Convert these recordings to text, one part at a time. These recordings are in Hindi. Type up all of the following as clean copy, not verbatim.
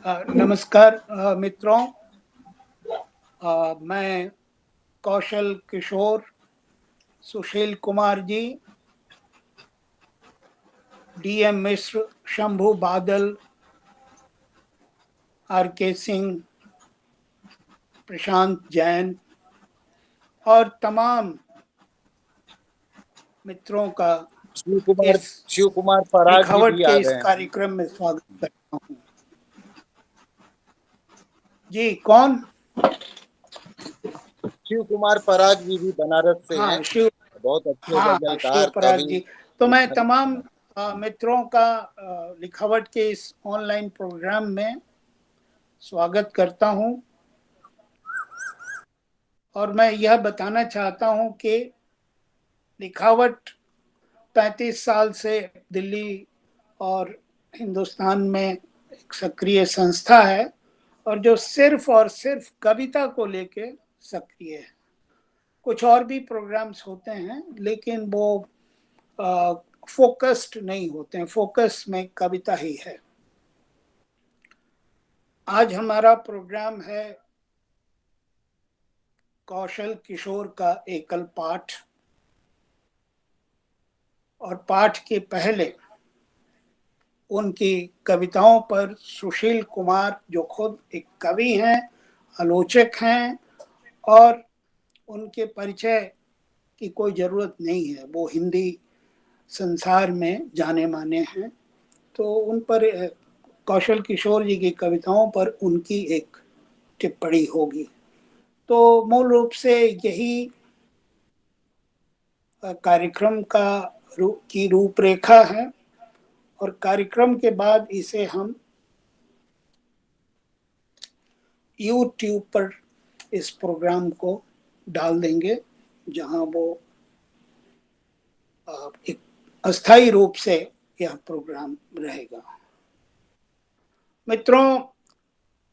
नमस्कार मित्रों। मैं कौशल किशोर, सुशील कुमार जी, डीएम मिश्र, शंभू बादल, आर के सिंह, प्रशांत जैन और तमाम मित्रों का इस शिव कुमार पराग जी लिखावट भी के आ इस गए हैं। कार्यक्रम में स्वागत करता हूँ। जी कौन? शिव कुमार पराग जी भी बनारस से हैं। हाँ शिव। बहुत अच्छे हाँ शिव गजलकार, पराग कवि, जी। तो मैं लेखक। तमाम मित्रों का लिखावट के इस ऑनलाइन प्रोग्राम में स्वागत करता हूं और मैं यह बताना चाहता हूं कि लिखावट 35 साल से दिल्ली और हिंदुस्तान में एक सक्रिय संस्था है और जो सिर्फ और सिर्फ कविता को लेके सक्रिय है। कुछ और भी प्रोग्राम्स होते हैं लेकिन वो फोकस्ड नहीं होते हैं। फोकस में कविता ही है। आज हमारा प्रोग्राम है कौशल किशोर का एकल पाठ, और पाठ के पहले उनकी कविताओं पर सुशील कुमार, जो खुद एक कवि हैं, आलोचक हैं, और उनके परिचय की कोई ज़रूरत नहीं है, वो हिंदी संसार में जाने माने हैं। तो उन पर कौशल किशोर जी की कविताओं पर उनकी एक टिप्पणी होगी। तो मूल रूप से यही कार्यक्रम की रूपरेखा है और कार्यक्रम के बाद इसे हम यूट्यूब पर इस प्रोग्राम को डाल देंगे, जहां वो एक अस्थायी रूप से यह प्रोग्राम रहेगा। मित्रों,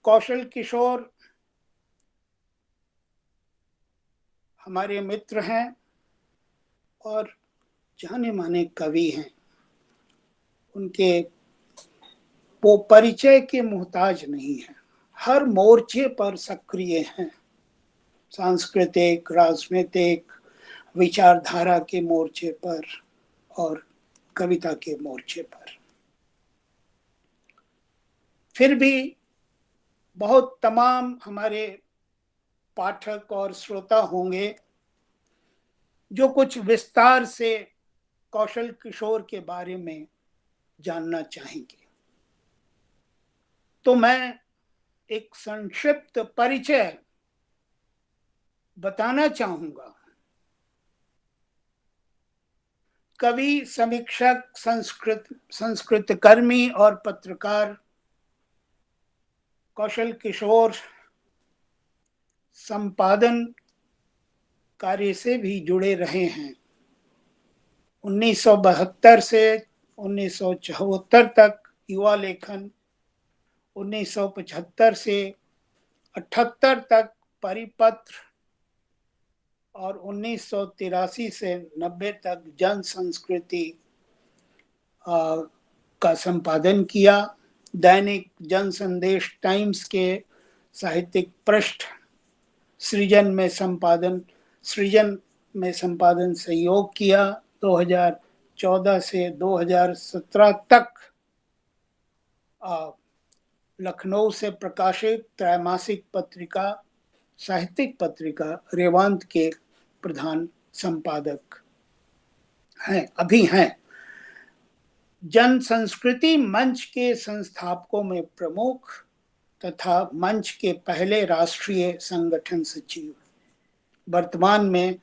कौशल किशोर हमारे मित्र हैं और जाने माने कवि हैं। उनके वो परिचय के मोहताज नहीं है, हर मोर्चे पर सक्रिय हैं। सांस्कृतिक, राजनीतिक, विचारधारा के मोर्चे पर और कविता के मोर्चे पर। फिर भी बहुत तमाम हमारे पाठक और श्रोता होंगे जो कुछ विस्तार से कौशल किशोर के बारे में जानना चाहेंगे। तो मैं एक संक्षिप्त परिचय बताना चाहूंगा। कवि, समीक्षक, संस्कृत कर्मी और पत्रकार कौशल किशोर संपादन कार्य से भी जुड़े रहे हैं। 1972 से 1974 तक युवा लेखन, 1975 से 78 तक परिपत्र और 1983 से 90 तक जन संस्कृति का संपादन किया। दैनिक जन संदेश टाइम्स के साहित्यिक पृष्ठ सृजन में संपादन सहयोग किया। 2014 से 2017 तक लखनऊ से प्रकाशित त्रैमासिक पत्रिका, साहित्यिक पत्रिका रेवांत के प्रधान संपादक अभी हैं। जन संस्कृति मंच के संस्थापकों में प्रमुख तथा मंच के पहले राष्ट्रीय संगठन सचिव, वर्तमान में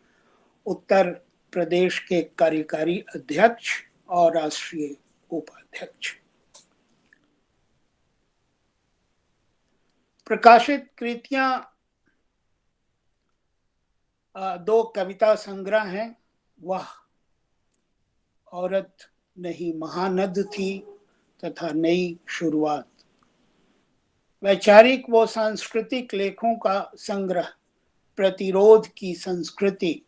उत्तर प्रदेश के कार्यकारी अध्यक्ष और राष्ट्रीय उपाध्यक्ष। प्रकाशित कृतियां 2 कविता संग्रह हैं। वह औरत नहीं महानद थी तथा नई शुरुआत। वैचारिक व सांस्कृतिक लेखों का संग्रह प्रतिरोध की संस्कृति।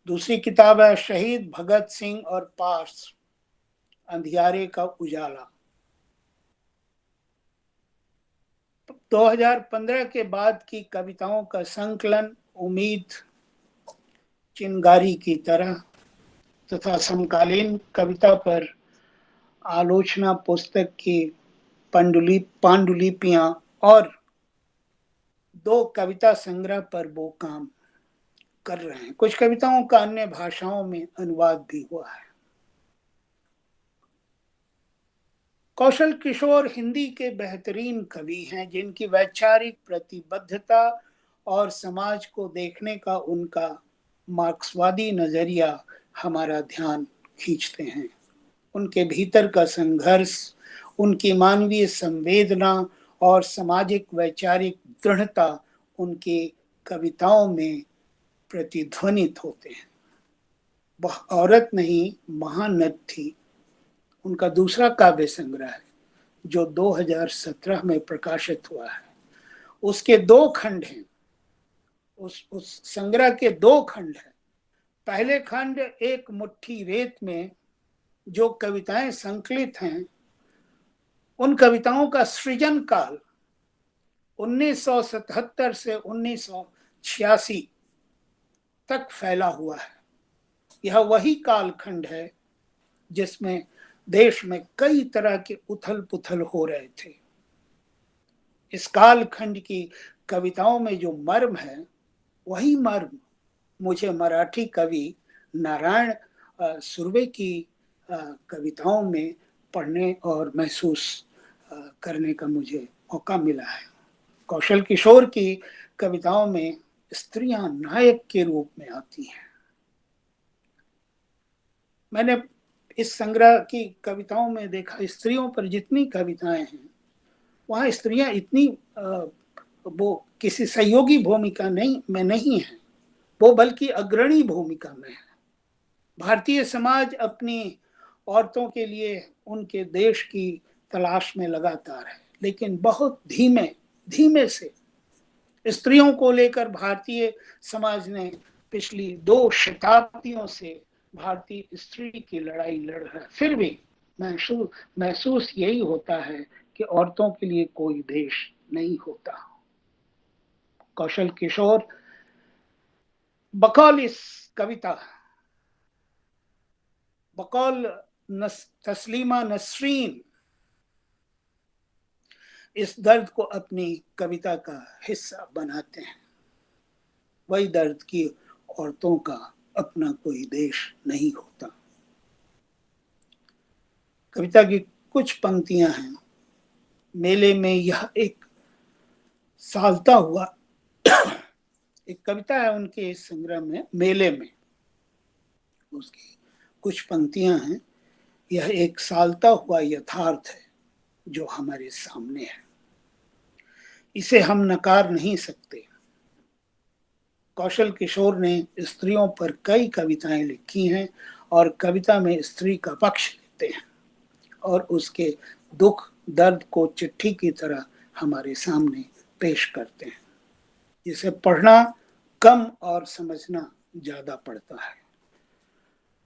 दूसरी किताब है शहीद भगत सिंह और पार्स, अंधियारे का उजाला। 2015 के बाद की कविताओं का संकलन उम्मीद, चिंगारी की तरह तथा समकालीन कविता पर आलोचना पुस्तक की पांडुलिपियां और 2 कविता संग्रह पर वो काम कर रहे हैं। कुछ कविताओं का अन्य भाषाओं में अनुवाद भी हुआ है। कौशल किशोर हिंदी के बेहतरीन कवि हैं, जिनकी वैचारिक प्रतिबद्धता और समाज को देखने का उनका मार्क्सवादी नजरिया हमारा ध्यान खींचते हैं। उनके भीतर का संघर्ष, उनकी मानवीय संवेदना और सामाजिक वैचारिक दृढ़ता उनकी कविताओं में प्रतिध्वनित होते हैं। वह औरत नहीं महानद थी, उनका दूसरा काव्य संग्रह है जो 2017 में प्रकाशित हुआ है। उसके 2 खंड हैं। उस संग्रह के 2 खंड हैं। पहले खंड एक मुट्ठी रेत में जो कविताएं संकलित हैं, उन कविताओं का सृजन काल 1977 से 1986 तक फैला हुआ है। यह वही कालखंड है जिसमें देश में कई तरह के उथल पुथल हो रहे थे। इस कालखंड की कविताओं में जो मर्म है, वही मर्म मुझे मराठी कवि नारायण सुर्वे की कविताओं में पढ़ने और महसूस करने का मुझे मौका मिला है। कौशल किशोर की कविताओं में स्त्रियां नायक के रूप में आती हैं। मैंने इस संग्रह की कविताओं में देखा, स्त्रियों पर जितनी कविताएं हैं, वहाँ स्त्रियां इतनी वो किसी सहयोगी भूमिका में नहीं है, वो बल्कि अग्रणी भूमिका में है। भारतीय समाज अपनी औरतों के लिए उनके देश की तलाश में लगातार है, लेकिन बहुत धीमे से स्त्रियों को लेकर भारतीय समाज ने पिछली 2 शताब्दियों से भारतीय स्त्री की लड़ाई लड़ रहा है। फिर भी महसूस यही होता है कि औरतों के लिए कोई देश नहीं होता। कौशल किशोर बकौल इस कविता, बकौल तस्लीमा नसरीन इस दर्द को अपनी कविता का हिस्सा बनाते हैं। वही दर्द की औरतों का अपना कोई देश नहीं होता। कविता की कुछ पंक्तियां हैं। मेले में यह एक सालता हुआ, एक कविता है उनके इस संग्रह में, मेले में, उसकी कुछ पंक्तियां हैं। यह एक सालता हुआ यथार्थ है जो हमारे सामने है, इसे हम नकार नहीं सकते। कौशल किशोर ने स्त्रियों पर कई कविताएं लिखी हैं और कविता में स्त्री का पक्ष लेते हैं और उसके दुख दर्द को चिट्ठी की तरह हमारे सामने पेश करते हैं, जिसे पढ़ना कम और समझना ज्यादा पड़ता है।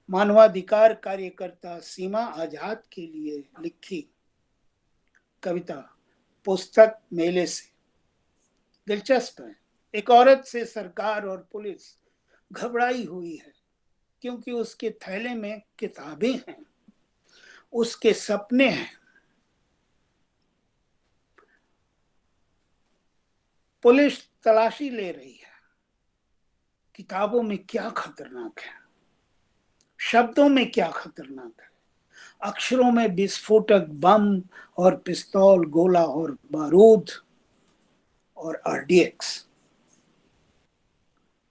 मानवाधिकार कार्यकर्ता सीमा आजाद के लिए लिखी कविता पुस्तक मेले से दिलचस्प है। एक औरत से सरकार और पुलिस घबराई हुई है क्योंकि उसके थैले में किताबें हैं, उसके सपने हैं। पुलिस तलाशी ले रही है। किताबों में क्या खतरनाक है, शब्दों में क्या खतरनाक है, अक्षरों में विस्फोटक बम और पिस्तौल, गोला और बारूद और आरडीएक्स।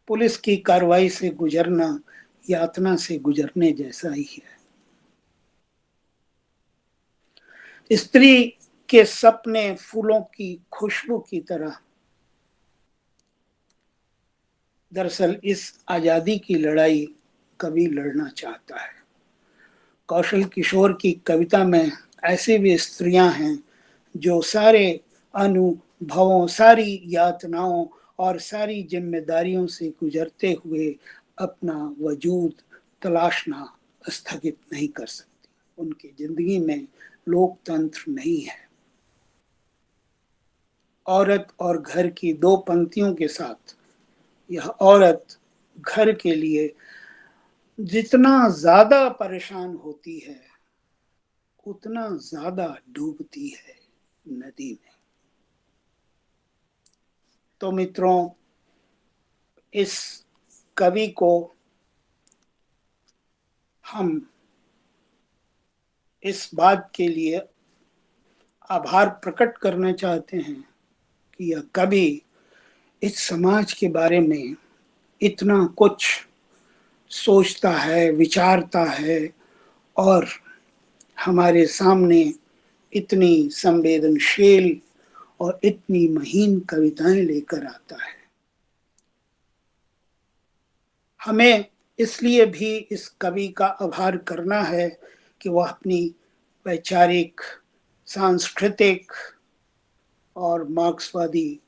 पुलिस की कार्रवाई से गुजरना यातना से गुजरने जैसा ही है। स्त्री के सपने फूलों की खुशबू की तरह। दरअसल इस आजादी की लड़ाई कवि लड़ना चाहता है। कौशल किशोर की कविता में ऐसी भी स्त्रियां हैं जो सारे अनुभवों, सारी यातनाओं और सारी जिम्मेदारियों से गुजरते हुए अपना वजूद तलाशना स्थगित नहीं कर सकती। उनकी जिंदगी में लोकतंत्र नहीं है। औरत और घर की दो पंक्तियों के साथ यह औरत घर के लिए जितना ज्यादा परेशान होती है उतना ज्यादा डूबती है नदी में। तो मित्रों, इस कवि को हम इस बात के लिए आभार प्रकट करना चाहते हैं कि यह कवि इस समाज के बारे में इतना कुछ सोचता है, विचारता है और हमारे सामने इतनी संवेदनशील और इतनी महीन कविताएं लेकर आता है। हमें इसलिए भी इस कवि का आभार करना है कि वह अपनी वैचारिक, सांस्कृतिक और मार्क्सवादी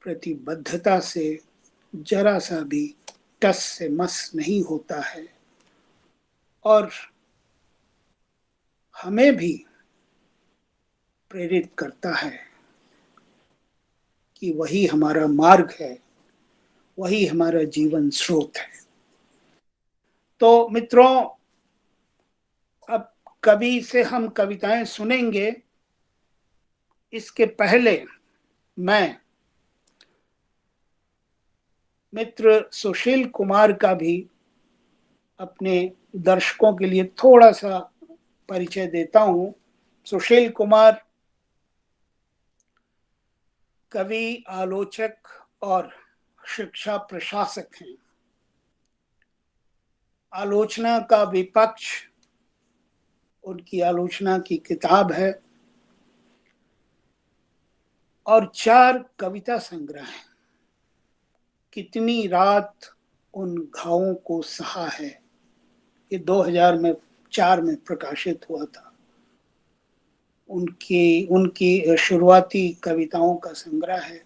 प्रतिबद्धता से जरा सा भी टस से मस नहीं होता है और हमें भी प्रेरित करता है कि वही हमारा मार्ग है, वही हमारा जीवन स्रोत है। तो मित्रों, अब कवि से हम कविताएं सुनेंगे। इसके पहले मैं मित्र सुशील कुमार का भी अपने दर्शकों के लिए थोड़ा सा परिचय देता हूं। सुशील कुमार कवि, आलोचक और शिक्षा प्रशासक हैं। आलोचना का विपक्ष उनकी आलोचना की किताब है और 4 कविता संग्रह हैं। कितनी रात उन घावों को सहा है, ये 2004 में प्रकाशित हुआ था। उनकी शुरुआती कविताओं का संग्रह है।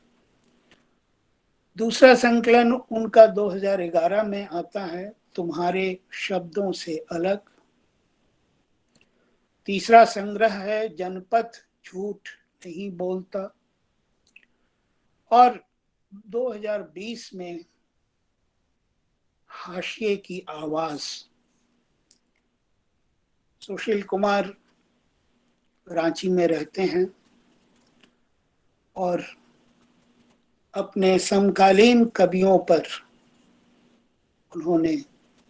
दूसरा संकलन उनका 2011 में आता है, तुम्हारे शब्दों से अलग। तीसरा संग्रह है जनपद झूठ नहीं बोलता और 2020 में हाशिए की आवाज। सुशील कुमार रांची में रहते हैं और अपने समकालीन कवियों पर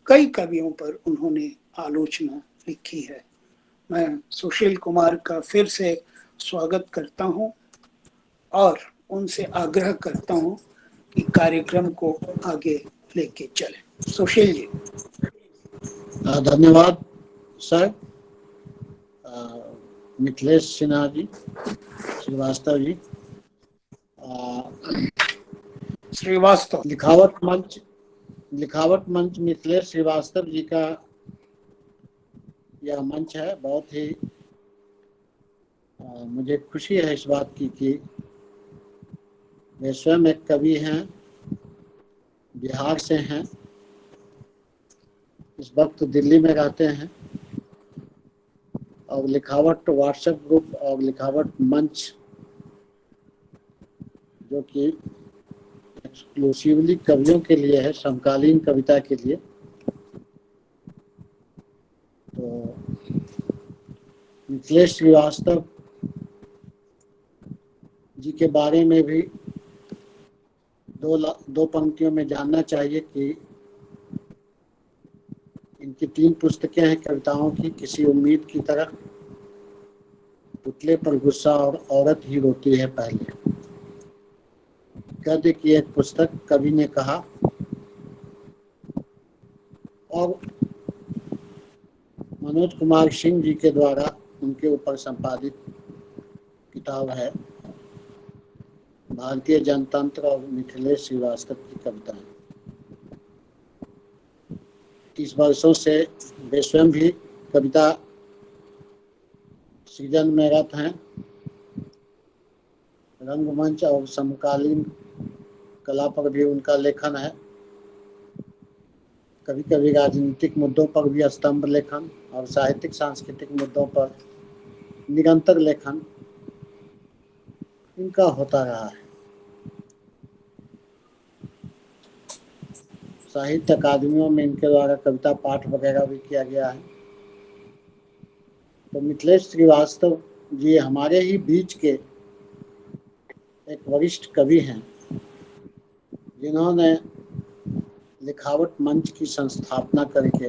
कई कवियों पर उन्होंने आलोचना लिखी है। मैं सुशील कुमार का फिर से स्वागत करता हूं और उनसे आग्रह करता हूं कि कार्यक्रम को आगे लेके चलें। सुशील जी। धन्यवाद सर। मिथिलेश सिन्हा जी, श्रीवास्तव जी, श्रीवास्तव लिखावट मंच मिथिलेश श्रीवास्तव जी का यह मंच है। बहुत ही मुझे खुशी है इस बात की कि वे स्वयं एक कवि हैं, बिहार से हैं, इस वक्त दिल्ली में रहते हैं और लिखावट व्हाट्सएप ग्रुप और लिखावट मंच जो कि एक्सक्लूसिवली कवियों के लिए है, समकालीन कविता के लिए। तो मिथिलेश श्रीवास्तव जी के बारे में भी दो पंक्तियों में जानना चाहिए कि इनकी 3 पुस्तकें हैं कविताओं की। किसी उम्मीद की तरह, पुतले पर गुस्सा और औरत ही रोती है पहले। गद्य की एक पुस्तक कवि ने कहा और मनोज कुमार सिंह जी के द्वारा उनके ऊपर संपादित किताब है भारतीय जनतंत्र और मिथिलेश श्रीवास्तव की कविताएं। 30 वर्षों से वे स्वयं भी कविता सृजन में रत हैं। रंगमंच और समकालीन कला पर भी उनका लेखन है। कभी कभी राजनीतिक मुद्दों पर भी स्तंभ लेखन और साहित्यिक सांस्कृतिक मुद्दों पर निरंतर लेखन। इनका होता रहा है। साहित्य अकादमियों में इनके द्वारा कविता पाठ वगैरह भी किया गया है। तो मिथिलेश श्रीवास्तव जी हमारे ही बीच के एक वरिष्ठ कवि हैं, जिन्होंने लिखावट मंच की संस्थापना करके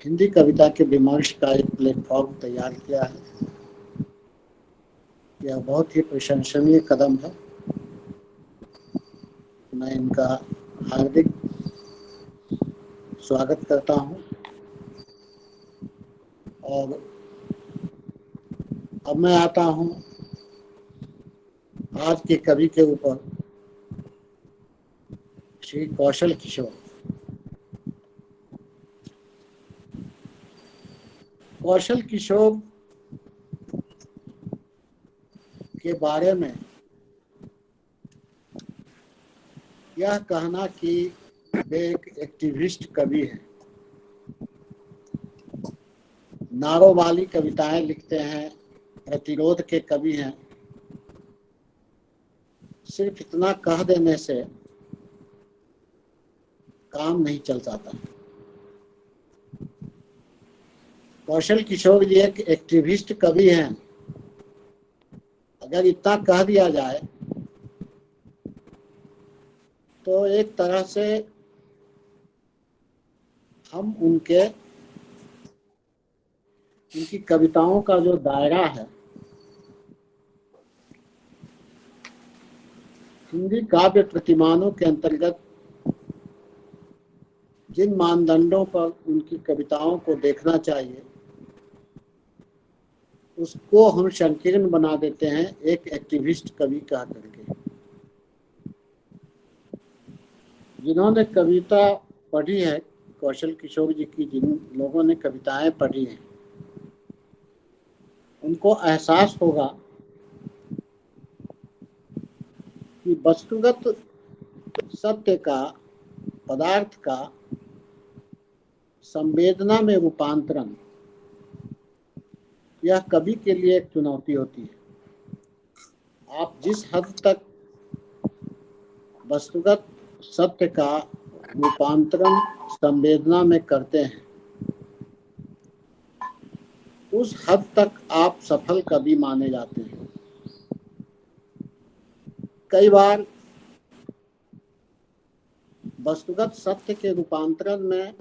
हिंदी कविता के विमर्श का एक प्लेटफॉर्म तैयार किया है। यह बहुत ही प्रशंसनीय कदम है। मैं इनका हार्दिक स्वागत करता हूं। और अब मैं आता हूं आज के कवि के ऊपर, श्री कौशल किशोर। कौशल किशोर के बारे में यह कहना कि वे एक एक्टिविस्ट कवि हैं, नारोवाली कविताएं लिखते हैं, प्रतिरोध के कवि हैं, सिर्फ इतना कह देने से काम नहीं चल जाता। कौशल किशोर जी एक एक्टिविस्ट कवि हैं। अगर इतना कह दिया जाए तो एक तरह से हम उनकी कविताओं का जो दायरा है, हिंदी काव्य प्रतिमानों के अंतर्गत जिन मानदंडों पर उनकी कविताओं को देखना चाहिए, उसको हम संकीर्ण बना देते हैं एक एक्टिविस्ट कवि कह करके। जिन्होंने कविता पढ़ी है कौशल किशोर जी की, जिन लोगों ने कविताएं पढ़ी हैं, उनको एहसास होगा कि वस्तुगत सत्य का, पदार्थ का संवेदना में रूपांतरण, यह कवि के लिए एक चुनौती होती है। आप जिस हद तक वस्तुगत सत्य का रूपांतरण संवेदना में करते हैं, उस हद तक आप सफल कवि माने जाते हैं। कई बार वस्तुगत सत्य के रूपांतरण में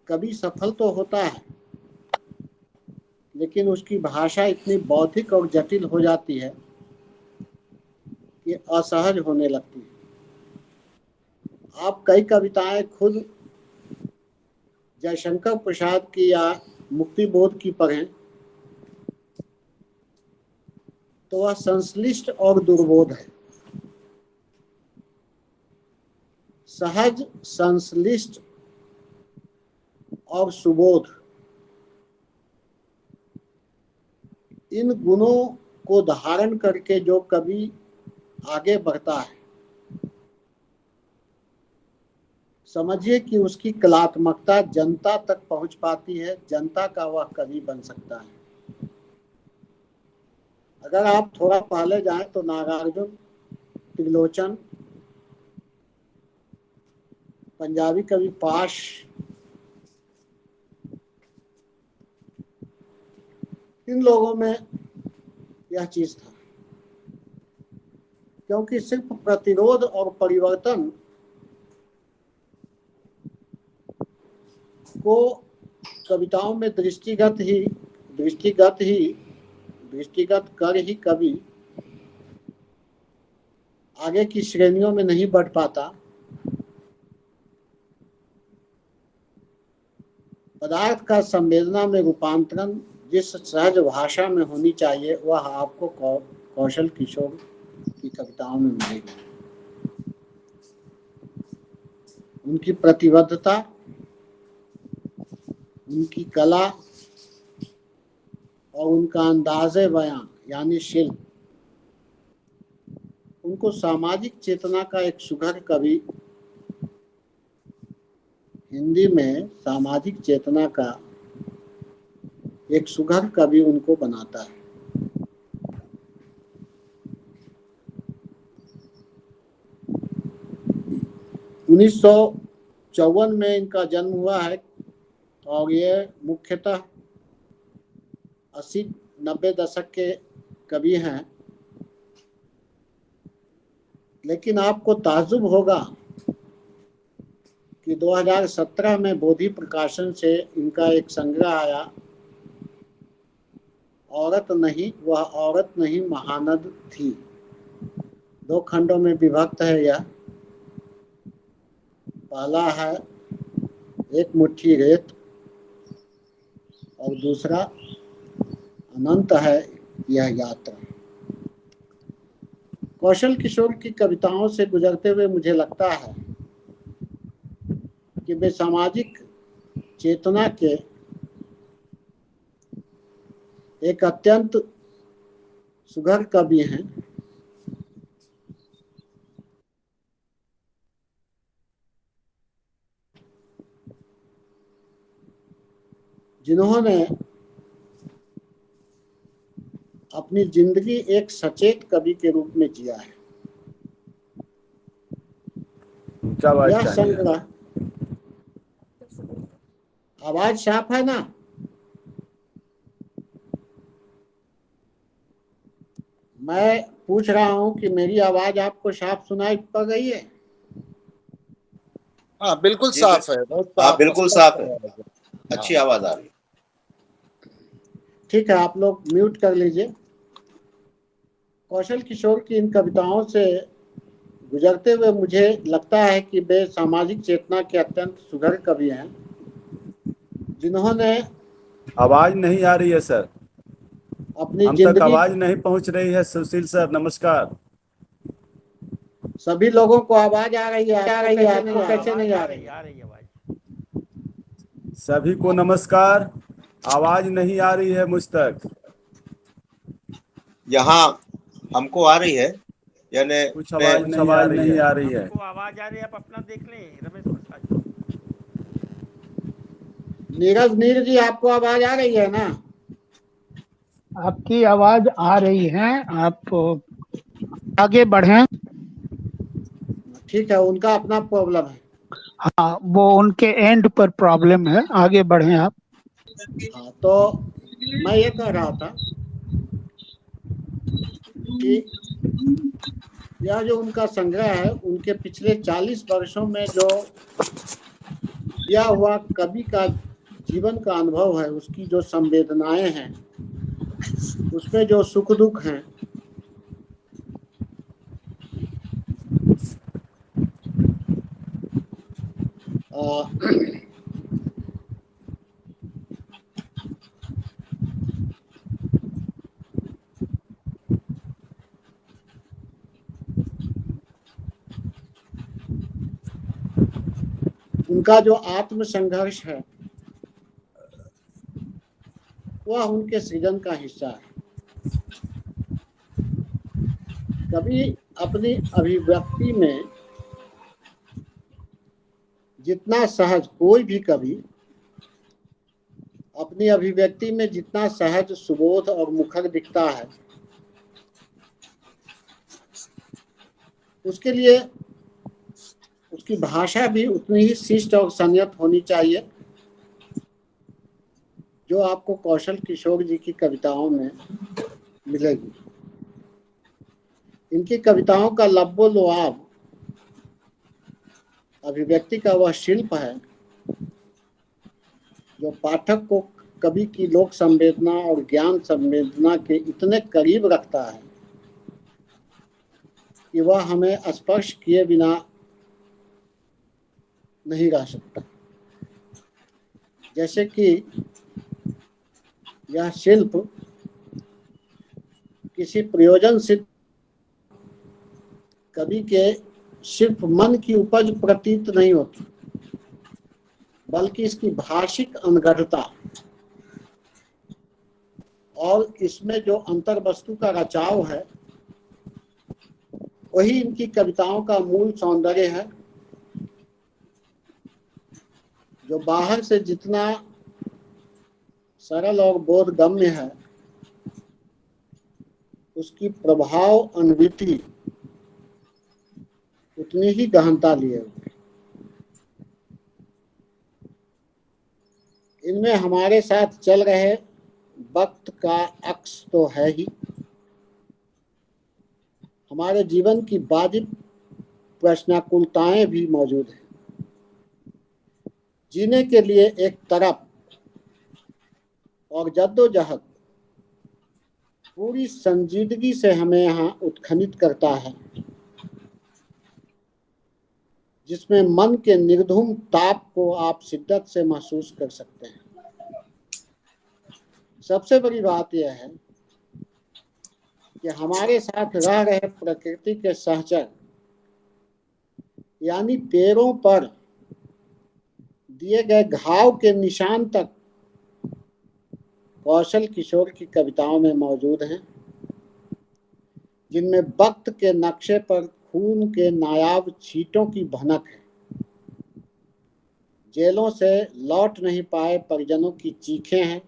कवि सफल तो होता है, लेकिन उसकी भाषा इतनी बौद्धिक और जटिल हो जाती है कि असहज होने लगती है। आप कई कविताएं खुद जयशंकर प्रसाद की या मुक्ति बोध की पढ़ें तो वह संश्लिष्ट और दुर्बोध है। सहज, संश्लिष्ट और सुबोध, इन गुणों को धारण करके जो कवि आगे बढ़ता है, समझिए कि उसकी कलात्मकता जनता तक पहुंच पाती है, जनता का वह कवि बन सकता है। अगर आप थोड़ा पहले जाएं तो नागार्जुन, त्रिलोचन, पंजाबी कवि पाश, इन लोगों में यह चीज था, क्योंकि सिर्फ प्रतिरोध और परिवर्तन को कविताओं में दृष्टिगत कर ही कवि आगे की श्रेणियों में नहीं बढ़ पाता। पदार्थ का संवेदना में रूपांतरण जिस सहज भाषा में होनी चाहिए, वह आपको कौशल किशोर की कविताओं में मिलेगी। उनकी प्रतिबद्धता, उनकी कला और उनका अंदाज़े बयां यानी शिल्प, उनको सामाजिक चेतना का एक सुघड़ कवि, हिंदी में सामाजिक चेतना का एक सुघड़ कवि उनको बनाता है। उन्नीस सौ 54 में इनका जन्म हुआ है और ये मुख्यतः 80-90 दशक के कवि हैं। लेकिन आपको ताज्जुब होगा कि 2017 में बोधि प्रकाशन से इनका एक संग्रह आया, औरत नहीं वह औरत नहीं महानद थी। 2 खंडों में विभक्त है यह। पहला है एक मुट्ठी रेत और दूसरा अनंत है यह यात्रा। कौशल किशोर की कविताओं से गुजरते हुए मुझे लगता है कि वे सामाजिक चेतना के एक अत्यंत सुघड़ कवि हैं। जिन्होंने अपनी जिंदगी एक सचेत कवि के रूप में जिया है। यह संग्रह, आवाज साफ है ना? मैं पूछ रहा हूं कि मेरी आवाज आपको साफ सुनाई पड़ रही है? हाँ बिल्कुल साफ है, बहुत हाँ साफ, बिल्कुल साफ है, अच्छी हाँ। आवाज आ रही है। ठीक है, आप लोग म्यूट कर लीजिए। कौशल किशोर की इन कविताओं से गुजरते हुए मुझे लगता है कि वे सामाजिक चेतना के अत्यंत सुघड़ कवि हैं, जिन्होंने आवाज नहीं आ रही है सर, अपनी हम तक जिंदगी, आवाज नहीं पहुंच रही है। सुशील सर नमस्कार। सभी लोगों को आवाज आ रही है, आपको कैसे नहीं आ रही? सभी को नमस्कार, आवाज नहीं आ रही है मुझ तक। यहाँ हमको आ रही है, यानी कुछ आवाज नहीं आ रही है। आवाज आ रही है, आप अपना देख लें रमेश प्रसाद जी। नीरज नीर जी, आपको आवाज आ रही है ना? आपकी आवाज आ रही है, आप आगे बढ़ें। ठीक है, उनका अपना प्रॉब्लम है। हाँ, वो उनके एंड पर प्रॉब्लम है, आगे बढ़ें आप। हाँ, तो मैं ये कह रहा था कि यह जो उनका संग्रह है, उनके पिछले 40 वर्षों में जो किया हुआ कवि का जीवन का अनुभव है, उसकी जो संवेदनाएं हैं, उसमें जो सुख दुख हैं, उनका जो आत्म संघर्ष है वह उनके सृजन का हिस्सा है। कभी अपनी अभिव्यक्ति में जितना सहज, कोई भी कवि अपनी अभिव्यक्ति में जितना सहज, सुबोध और मुखर दिखता है, उसके लिए उसकी भाषा भी उतनी ही शिष्ट और संयत होनी चाहिए, जो आपको कौशल किशोर जी की कविताओं में मिलेगी। इनकी कविताओं का लब्बो लुआब अभिव्यक्ति का वह शिल्प है जो पाठक को कवि की लोक संवेदना और ज्ञान संवेदना के इतने करीब रखता है कि वह हमें स्पर्श किए बिना नहीं रह सकता। जैसे कि यह शिल्प किसी प्रयोजन सिद्ध कवि के सिर्फ मन की उपज प्रतीत नहीं होती, बल्कि इसकी भाषिक अनगढ़ता और इसमें जो अंतर वस्तु का रचाव है, वही इनकी कविताओं का मूल सौंदर्य है, जो बाहर से जितना सरल और बोधगम्य है, उसकी प्रभाव अनुभूति उतनी ही गहनता लिए हुए। इनमें हमारे साथ चल रहे वक्त का अक्स तो है ही, हमारे जीवन की वाजिब प्रश्नाकुलताएं भी मौजूद हैं। जीने के लिए एक तरफ और जद्दोजहद पूरी संजीदगी से हमें यहाँ उत्खनित करता है, जिसमें मन के निर्धूम ताप को आप शिद्दत से महसूस कर सकते हैं। सबसे बड़ी बात यह है कि हमारे साथ रह रहे प्रकृति के सहचर यानी पैरों पर दिए गए घाव के निशान तक कौशल किशोर की कविताओं में मौजूद हैं, जिनमें वक्त के नक्शे पर खून के नायाब छींटों की भनक है। जेलों से लौट नहीं पाए परिजनों की चीखें हैं,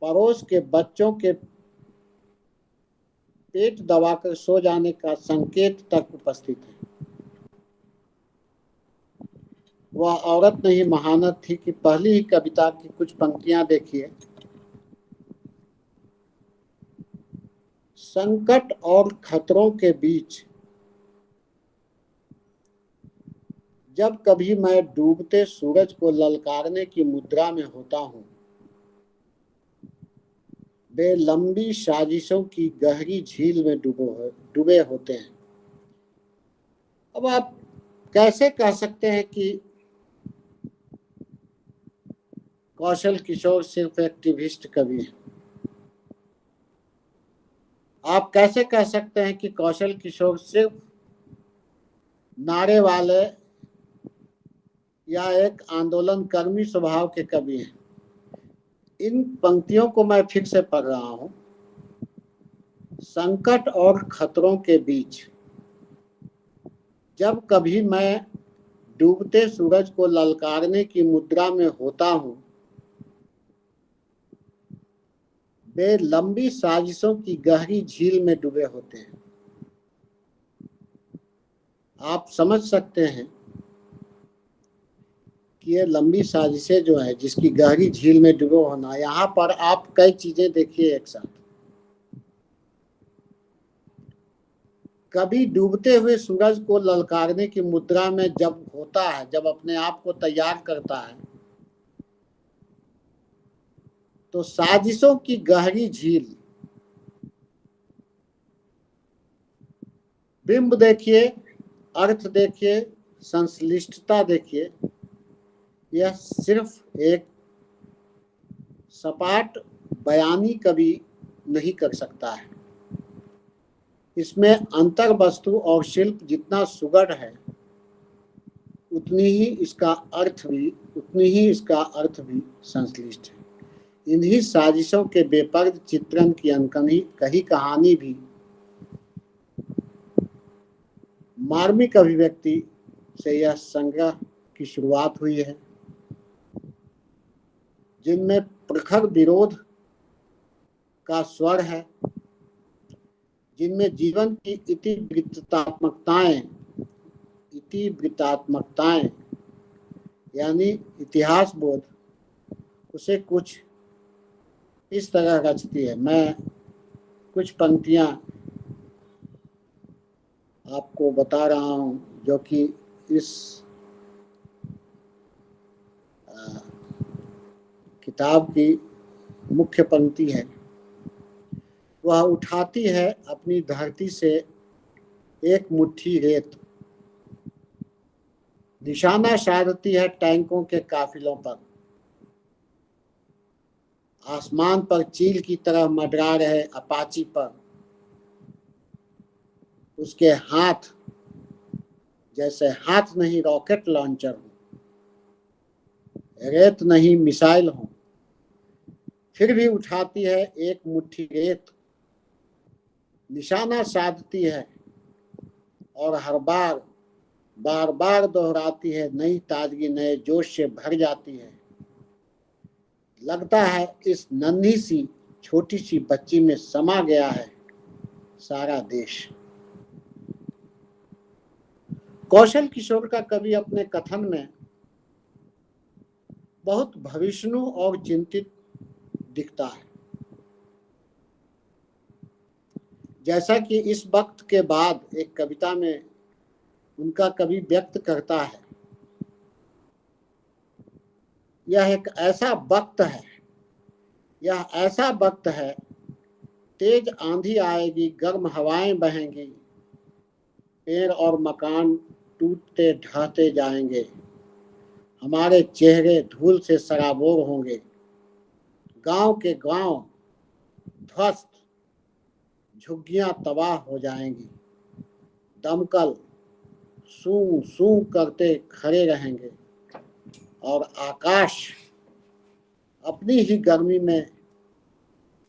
पड़ोस के बच्चों के पेट दबाकर सो जाने का संकेत तक उपस्थित है। वह औरत नहीं महानत थी कि पहली ही कविता की कुछ पंक्तियां देखिए। संकट और खतरों के बीच जब कभी मैं डूबते सूरज को ललकारने की मुद्रा में होता हूं, वे लंबी साजिशों की गहरी झील में डूबे होते हैं। अब आप कैसे कह सकते हैं कि कौशल किशोर सिर्फ एक्टिविस्ट कवि है? आप कैसे कह सकते हैं कि कौशल किशोर सिर्फ नारे वाले या एक आंदोलनकर्मी स्वभाव के कवि हैं? इन पंक्तियों को मैं फिर से पढ़ रहा हूं। संकट और खतरों के बीच जब कभी मैं डूबते सूरज को ललकारने की मुद्रा में होता हूं, वे लंबी साजिशों की गहरी झील में डूबे होते हैं। आप समझ सकते हैं कि ये लंबी साजिशें जो है, जिसकी गहरी झील में डूबे होना, यहाँ पर आप कई चीजें देखिए एक साथ। कभी डूबते हुए सूरज को ललकारने की मुद्रा में जब होता है, जब अपने आप को तैयार करता है, तो साजिशों की गहरी झील, बिंब देखिए, अर्थ देखिए, संश्लिष्टता देखिए, यह सिर्फ एक सपाट बयानी कवि नहीं कर सकता है। इसमें अंतर वस्तु और शिल्प जितना सुगढ़ है, उतनी ही इसका अर्थ भी संश्लिष्ट है। इन्हीं साजिशों के बेपर्द चित्रण की अनकही कही कहानी भी मार्मिक अभिव्यक्ति से यह संग्रह की शुरुआत हुई है, जिनमें प्रखर विरोध का स्वर है, जिनमें जीवन की इतिवृत्तात्मकताएं यानी इतिहास बोध उसे कुछ इस तरह रचती है। मैं कुछ पंक्तियां आपको बता रहा हूं, जो कि इस किताब की मुख्य पंक्ति है। वह उठाती है अपनी धरती से एक मुट्ठी रेत, निशाना साधती है टैंकों के काफिलों पर, आसमान पर चील की तरह मंडरा रहे अपाची पर उसके हाथ जैसे हाथ नहीं रॉकेट लॉन्चर हो, रेत नहीं मिसाइल हो, फिर भी उठाती है एक मुट्ठी रेत, निशाना साधती है और हर बार बार दोहराती है, नई ताजगी नए जोश से भर जाती है। लगता है इस नन्ही सी छोटी सी बच्ची में समा गया है सारा देश। कौशल किशोर का कवि अपने कथन में बहुत भविष्णु और चिंतित दिखता है। जैसा कि इस वक्त के बाद एक कविता में उनका कवि व्यक्त करता है, यह एक ऐसा वक्त है, यह ऐसा वक्त है, तेज आंधी आएगी, गर्म हवाएं बहेंगी, पेड़ और मकान टूटते ढहते जाएंगे, हमारे चेहरे धूल से सराबोर होंगे, गांव के गांव ध्वस्त, झुग्गियां तबाह हो जाएंगी, दमकल सूं सूं करते खड़े रहेंगे और आकाश अपनी ही गर्मी में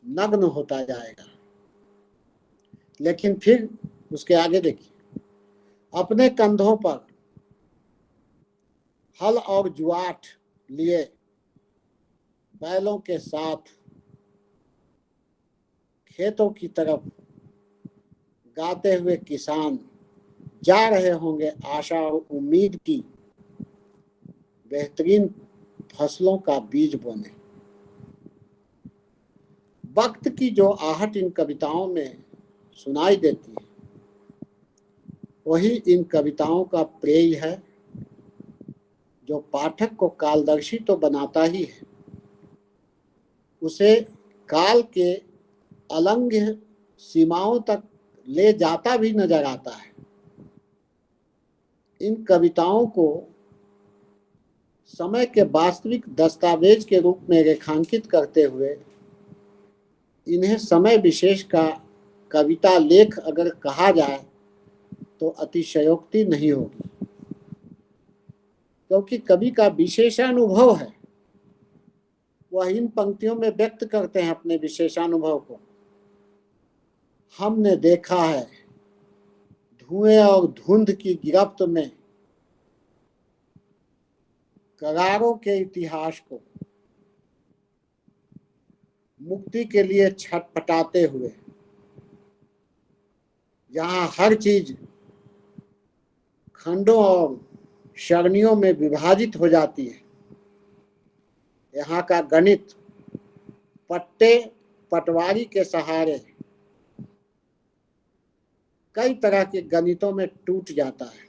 नग्न होता जाएगा। लेकिन फिर उसके आगे देखिए, अपने कंधों पर हल और जुआट लिए बैलों के साथ खेतों की तरफ गाते हुए किसान जा रहे होंगे आशा और उम्मीद की बेहतरीन फसलों का बीज बोने। वक्त की जो आहट इन कविताओं में सुनाई देती है, वही इन कविताओं का प्रेय है, जो पाठक को कालदर्शी तो बनाता ही है, उसे काल के अलंघ्य सीमाओं तक ले जाता भी नजर आता है। इन कविताओं को समय के वास्तविक दस्तावेज के रूप में रेखांकित करते हुए इन्हें समय विशेष का कविता लेख अगर कहा जाए तो अतिशयोक्ति नहीं होगी, क्योंकि कवि का विशेषानुभव है, वह इन पंक्तियों में व्यक्त करते हैं अपने विशेषानुभव को। हमने देखा है धुएं और धुंध की गिरफ्त में करारों के इतिहास को, मुक्ति के लिए छटपटाते हुए, जहां हर चीज खंडों और श्रेणियों में विभाजित हो जाती है। यहाँ का गणित पट्टे पटवारी के सहारे कई तरह के गणितों में टूट जाता है।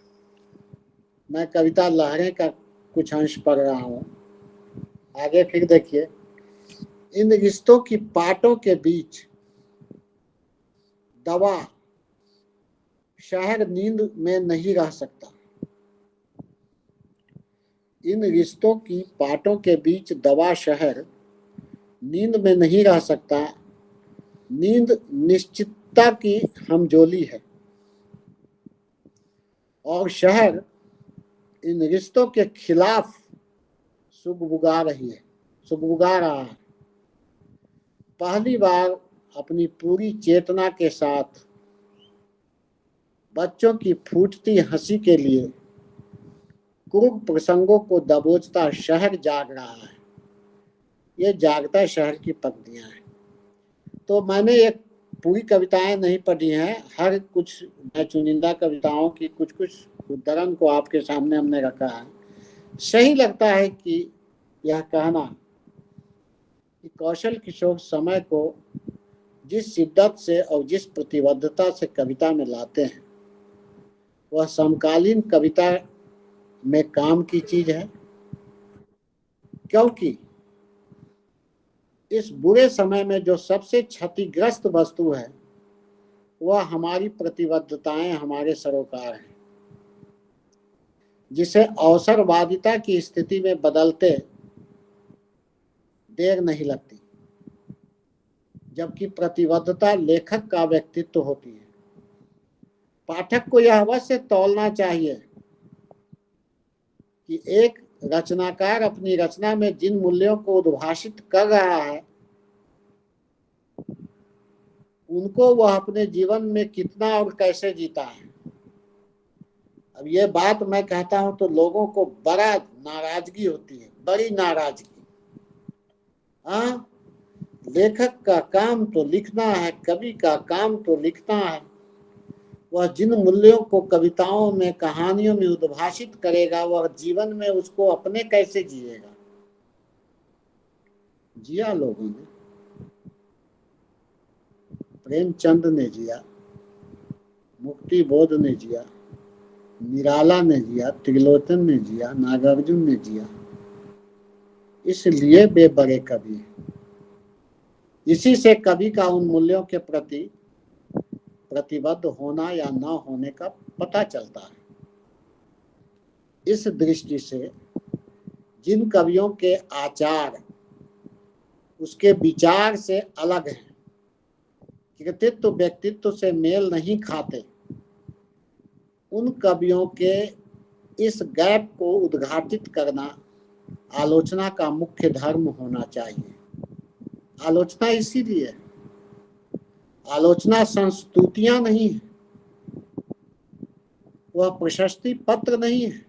मैं कविता लहरें का कुछ अंश पढ़ रहा हूँ, आगे फिर देखिए। इन रिश्तों की पाटों के बीच दवा शहर नींद में नहीं रह सकता। इन रिश्तों की पाटों के बीच दवा शहर नींद में नहीं रह सकता। नींद निश्चितता की हमजोली है और शहर इन रिश्तों के खिलाफ सुगबुगा रहा है। पहली बार अपनी पूरी चेतना के साथ बच्चों की फूटती हंसी के लिए क्रूर प्रसंगों को दबोचता शहर जाग रहा है। ये जागता शहर की पंक्तियां हैं। तो मैंने एक पूरी कविताएं नहीं पढ़ी हैं, हर कुछ चुनिंदा कविताओं की कुछ उद्धरण को आपके सामने हमने रखा है। सही लगता है कि यह कहना कि कौशल किशोर समय को जिस शिद्दत से और जिस प्रतिबद्धता से कविता में लाते हैं, वह समकालीन कविता में काम की चीज है, क्योंकि इस बुरे समय में जो सबसे क्षतिग्रस्त वस्तु है वह हमारी प्रतिबद्धताएं, हमारे सरोकार हैं, जिसे अवसरवादिता की स्थिति में बदलते देर नहीं लगती, जबकि प्रतिबद्धता लेखक का व्यक्तित्व होती है। पाठक को यह अवश्य तौलना चाहिए कि एक रचनाकार अपनी रचना में जिन मूल्यों को उद्भाषित कर रहा है, उनको वह अपने जीवन में कितना और कैसे जीता है। अब ये बात मैं कहता हूं तो लोगों को बड़ा नाराजगी होती है, बड़ी नाराजगी। हाँ, लेखक का काम तो लिखना है, कवि का काम तो लिखना है। वह जिन मूल्यों को कविताओं में, कहानियों में उद्भाषित करेगा, वह जीवन में उसको अपने कैसे जिएगा। जिया लोगों ने, प्रेमचंद ने जिया, मुक्ति बोध ने जिया, निराला ने जिया, त्रिलोचन ने जिया, नागार्जुन ने जिया, इसलिए वे बड़े कवि हैं। इसी से कवि का उन मूल्यों के प्रति प्रतिबद्ध होना या न होने का पता चलता है। इस दृष्टि से जिन कवियों के आचार उसके विचार से अलग हैं, कृतित्व व्यक्तित्व से मेल नहीं खाते, उन कवियों के इस गैप को उद्घाटित करना आलोचना का मुख्य धर्म होना चाहिए। आलोचना इसीलिए, आलोचना संस्तुतियां नहीं है, वह प्रशस्ति पत्र नहीं है।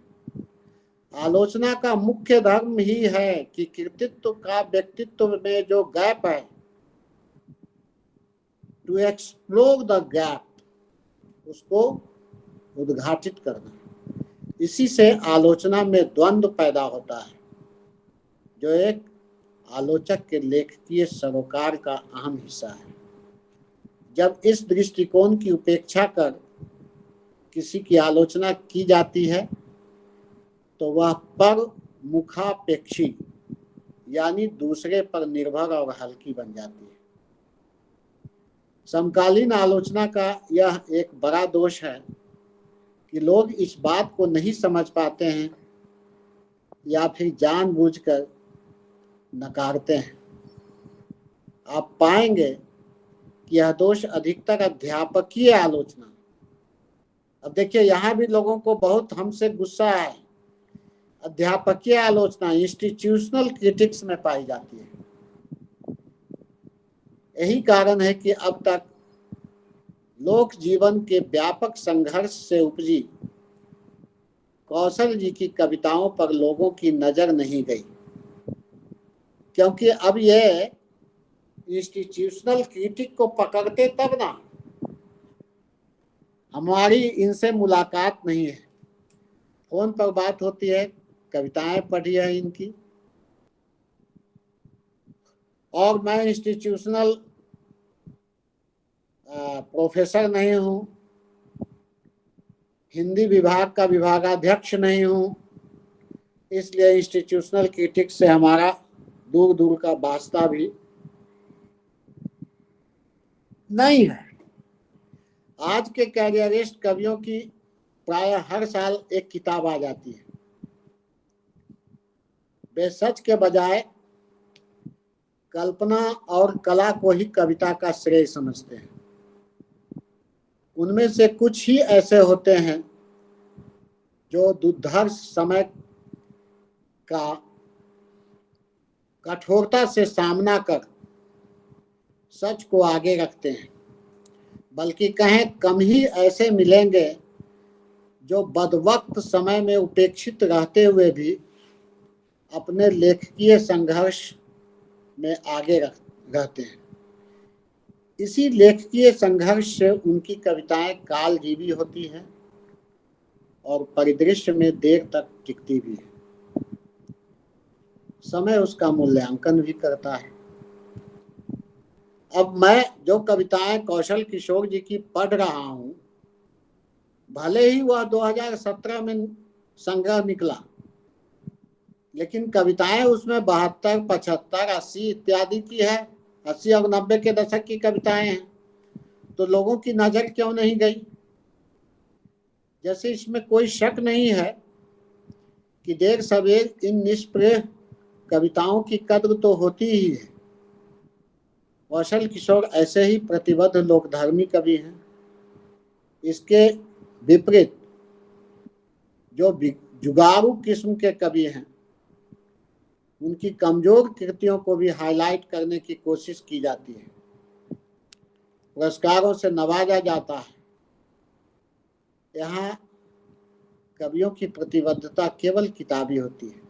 आलोचना का मुख्य धर्म ही है कि कृतित्व का व्यक्तित्व में जो गैप है, टू एक्सप्लोर द गैप, उसको उद्घाटित करना। इसी से आलोचना में द्वंद्व पैदा होता है, जो एक आलोचक के लेखकीय सरोकार का अहम हिस्सा है। जब इस दृष्टिकोण की उपेक्षा कर किसी की आलोचना की जाती है, तो वह पर मुखापेक्षी यानी दूसरे पर निर्भर और हल्की बन जाती है। समकालीन आलोचना का यह एक बड़ा दोष है कि लोग इस बात को नहीं समझ पाते हैं या फिर जानबूझकर नकारते हैं। आप पाएंगे कि यह दोष अधिकतर अध्यापकीय आलोचना, अब देखिए यहाँ भी लोगों को बहुत हमसे गुस्सा है, अध्यापकीय आलोचना इंस्टीट्यूशनल क्रिटिक्स में पाई जाती है। यही कारण है कि अब तक लोक जीवन के व्यापक संघर्ष से उपजी कौशल जी की कविताओं पर लोगों की नजर नहीं गई, क्योंकि अब ये इंस्टीट्यूशनल क्रिटिक को पकड़ते तब ना। हमारी इनसे मुलाकात नहीं है, फोन पर बात होती है, कविताएं पढ़ी है इनकी, और मैं इंस्टीट्यूशनल प्रोफेसर नहीं हूँ, हिंदी विभाग का विभागाध्यक्ष नहीं हूँ, इसलिए इंस्टीट्यूशनल क्रिटिक्स से हमारा दूर दूर का वास्ता भी नहीं है। आज के कैरियरिस्ट कवियों की प्राय हर साल एक किताब आ जाती है। वे सच के बजाय कल्पना और कला को ही कविता का श्रेय समझते हैं। उनमें से कुछ ही ऐसे होते हैं जो दुर्धर्ष समय का कठोरता से सामना कर सच को आगे रखते हैं, बल्कि कहें कम ही ऐसे मिलेंगे जो बदवक्त समय में उपेक्षित रहते हुए भी अपने लेखकीय संघर्ष में आगे रहते हैं। इसी लेखकीय संघर्ष से उनकी कविताएं कालजीवी होती हैं और परिदृश्य में देर तक टिकती भी है। समय उसका मूल्यांकन भी करता है। अब मैं जो कविताएं कौशल किशोर जी की पढ़ रहा हूं, भले ही वह 2017 में संग्रह निकला, लेकिन कविताएं उसमें 72, 75, 80 इत्यादि की है। 80 और 90 के दशक की कविताएं हैं, तो लोगों की नजर क्यों नहीं गई? जैसे इसमें कोई शक नहीं है कि देर सवेर इन निष्प्रह कविताओं की कद्र तो होती ही है। कौशल किशोर ऐसे ही प्रतिबद्ध लोकधर्मी कवि हैं। इसके विपरीत जो जुगारू किस्म के कवि हैं, उनकी कमजोर कृतियों को भी हाईलाइट करने की कोशिश की जाती है, पुरस्कारों से नवाजा जाता है। यहाँ कवियों की प्रतिबद्धता केवल किताबी होती है।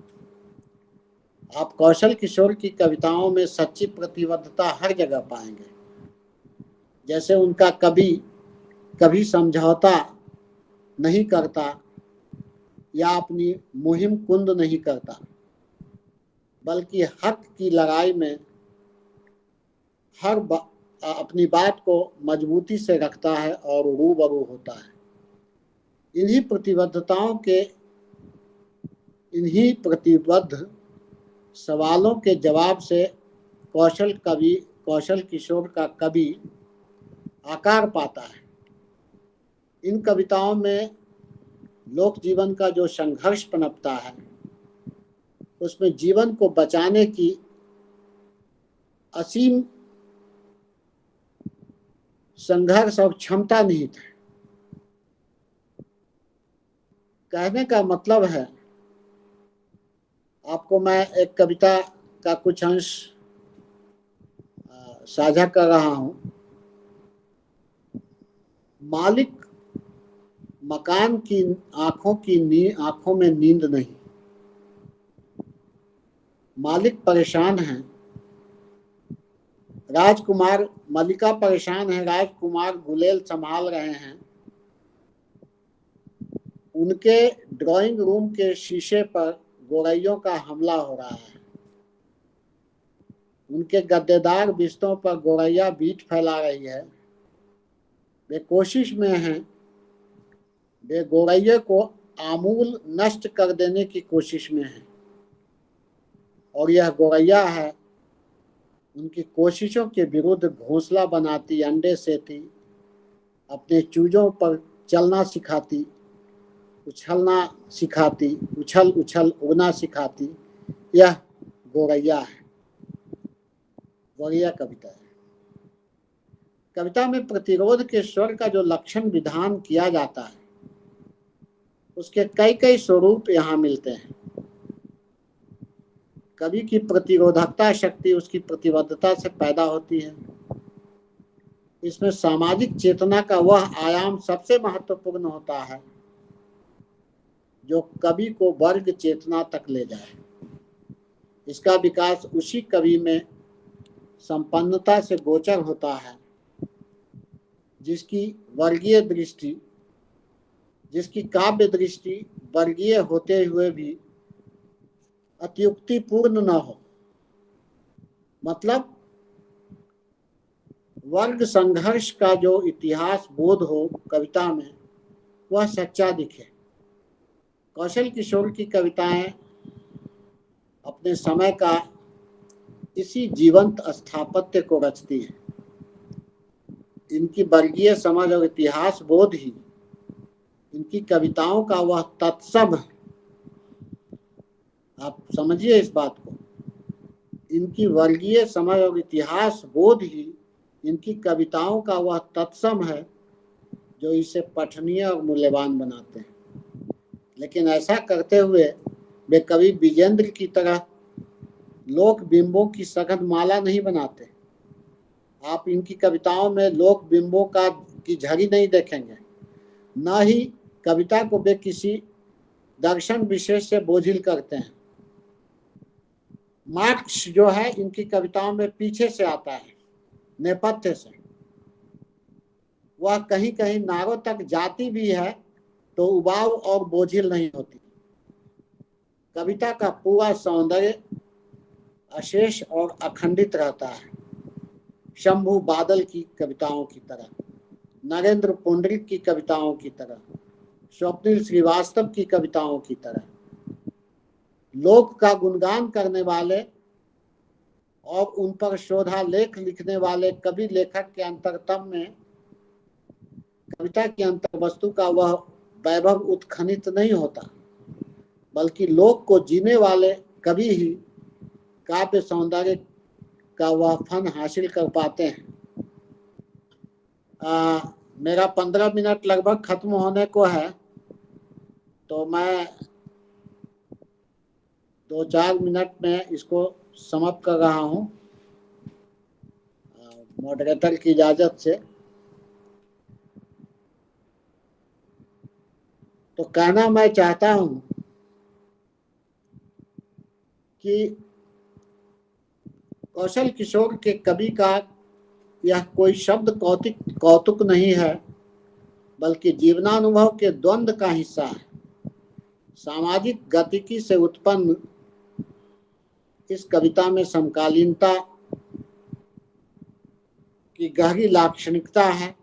आप कौशल किशोर की कविताओं में सच्ची प्रतिबद्धता हर जगह पाएंगे। जैसे उनका कभी कभी समझौता नहीं करता या अपनी मुहिम कुंद नहीं करता, बल्कि हक की लड़ाई में अपनी बात को मजबूती से रखता है और रूबरू होता है। इन्हीं प्रतिबद्ध सवालों के जवाब से कौशल किशोर का कवि आकार पाता है। इन कविताओं में लोक जीवन का जो संघर्ष पनपता है, उसमें जीवन को बचाने की असीम संघर्ष और क्षमता निहित है। कहने का मतलब है, आपको मैं एक कविता का कुछ अंश साझा कर रहा हूं। मालिक मकान की आंखों में नींद नहीं, मालिक परेशान है, राजकुमार मलिका परेशान है, राजकुमार गुलेल संभाल रहे हैं। उनके ड्राइंग रूम के शीशे पर गोरैयों का हमला हो रहा है। उनके गद्देदार बिस्तरों पर गोरैया बीट फैला रही है। वे कोशिश में हैं, वे गोरैये को आमूल नष्ट कर देने की कोशिश में हैं, और यह गोरैया है उनकी कोशिशों के विरुद्ध घोंसला बनाती, अंडे सेती, अपने चूजों पर चलना सिखाती, उछलना सिखाती, उछल उछल उड़ना सिखाती, यह गोरैया है। गोरैया कविता है। कविता में प्रतिरोध के स्वर का जो लक्षण विधान किया जाता है, उसके कई कई स्वरूप यहाँ मिलते हैं। कवि की प्रतिरोधकता शक्ति उसकी प्रतिबद्धता से पैदा होती है। इसमें सामाजिक चेतना का वह आयाम सबसे महत्वपूर्ण होता है जो कवि को वर्ग चेतना तक ले जाए। इसका विकास उसी कवि में संपन्नता से गोचर होता है जिसकी वर्गीय दृष्टि, जिसकी काव्य दृष्टि वर्गीय होते हुए भी अत्युक्तिपूर्ण न हो। मतलब वर्ग संघर्ष का जो इतिहास बोध हो कविता में, वह सच्चा दिखे। कौशल किशोर की कविताएं अपने समय का इसी जीवंत स्थापत्य को रचती हैं। इनकी वर्गीय समझ और इतिहास बोध ही इनकी कविताओं का वह तत्सम है। आप समझिए इस बात को। इनकी वर्गीय समझ और इतिहास बोध ही इनकी कविताओं का वह तत्सम है जो इसे पठनीय और मूल्यवान बनाते हैं। लेकिन ऐसा करते हुए वे कवि विजेंद्र की तरह लोक बिंबों की सघन माला नहीं बनाते। आप इनकी कविताओं में लोक बिंबों की झड़ी नहीं देखेंगे। न ही कविता को वे किसी दर्शन विशेष से बोझिल करते हैं। मार्क्स जो है इनकी कविताओं में पीछे से आता है, नेपथ्य से। वह कहीं कहीं नारों तक जाती भी है तो उबाऊ और बोझिल नहीं होती। कविता का पूरा सौंदर्य अशेष और अखंडित रहता है। शंभु बादल की कविताओं की तरह, नरेंद्र पुंडरिक की कविताओं की तरह, स्वप्निल श्रीवास्तव की कविताओं की तरह। लोक का गुणगान करने वाले और उन पर शोधालेख लिखने वाले कवि लेखक के अंतरतम में कविता की अंतर्वस्तु का वह वैभव उत्खनित नहीं होता, बल्कि लोक को जीने वाले कवि ही काव्य सौंदर्य का वह फन हासिल कर पाते हैं। मेरा 15 मिनट लगभग खत्म होने को है, तो मैं 2-4 मिनट में इसको समाप्त कर रहा हूं मॉडरेटर की इजाजत से। तो कहना मैं चाहता हूं कि कौशल किशोर के कवि का यह कोई शब्द कौतुक नहीं है, बल्कि जीवनानुभव के द्वंद्व का हिस्सा है। सामाजिक गतिकी से उत्पन्न इस कविता में समकालीनता की गहरी लाक्षणिकता है।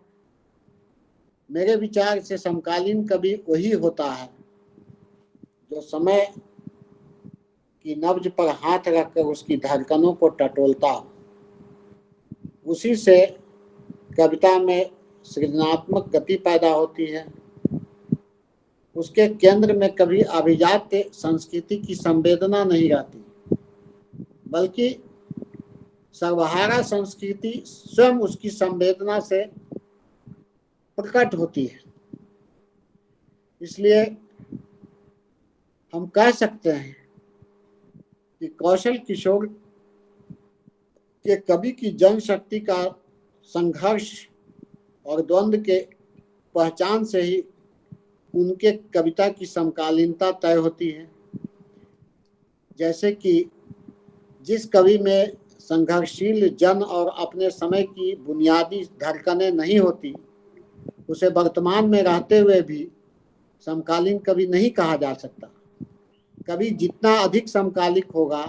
मेरे विचार से समकालीन कवि वही होता है जो समय की नब्ज पर हाथ रखकर उसकी धड़कनों को टटोलता हो। उसी से कविता में सृजनात्मक गति पैदा होती है। उसके केंद्र में कभी अभिजात्य संस्कृति की संवेदना नहीं रहती, बल्कि सर्वहारा संस्कृति स्वयं उसकी संवेदना से प्रकट होती है। इसलिए हम कह सकते हैं कि कौशल किशोर के कवि की जनशक्ति का संघर्ष और द्वंद्व के पहचान से ही उनके कविता की समकालीनता तय होती है। जैसे कि जिस कवि में संघर्षशील जन और अपने समय की बुनियादी धड़कनें नहीं होती, उसे वर्तमान में रहते हुए भी समकालीन कवि नहीं कहा जा सकता। कवि जितना अधिक समकालिक होगा,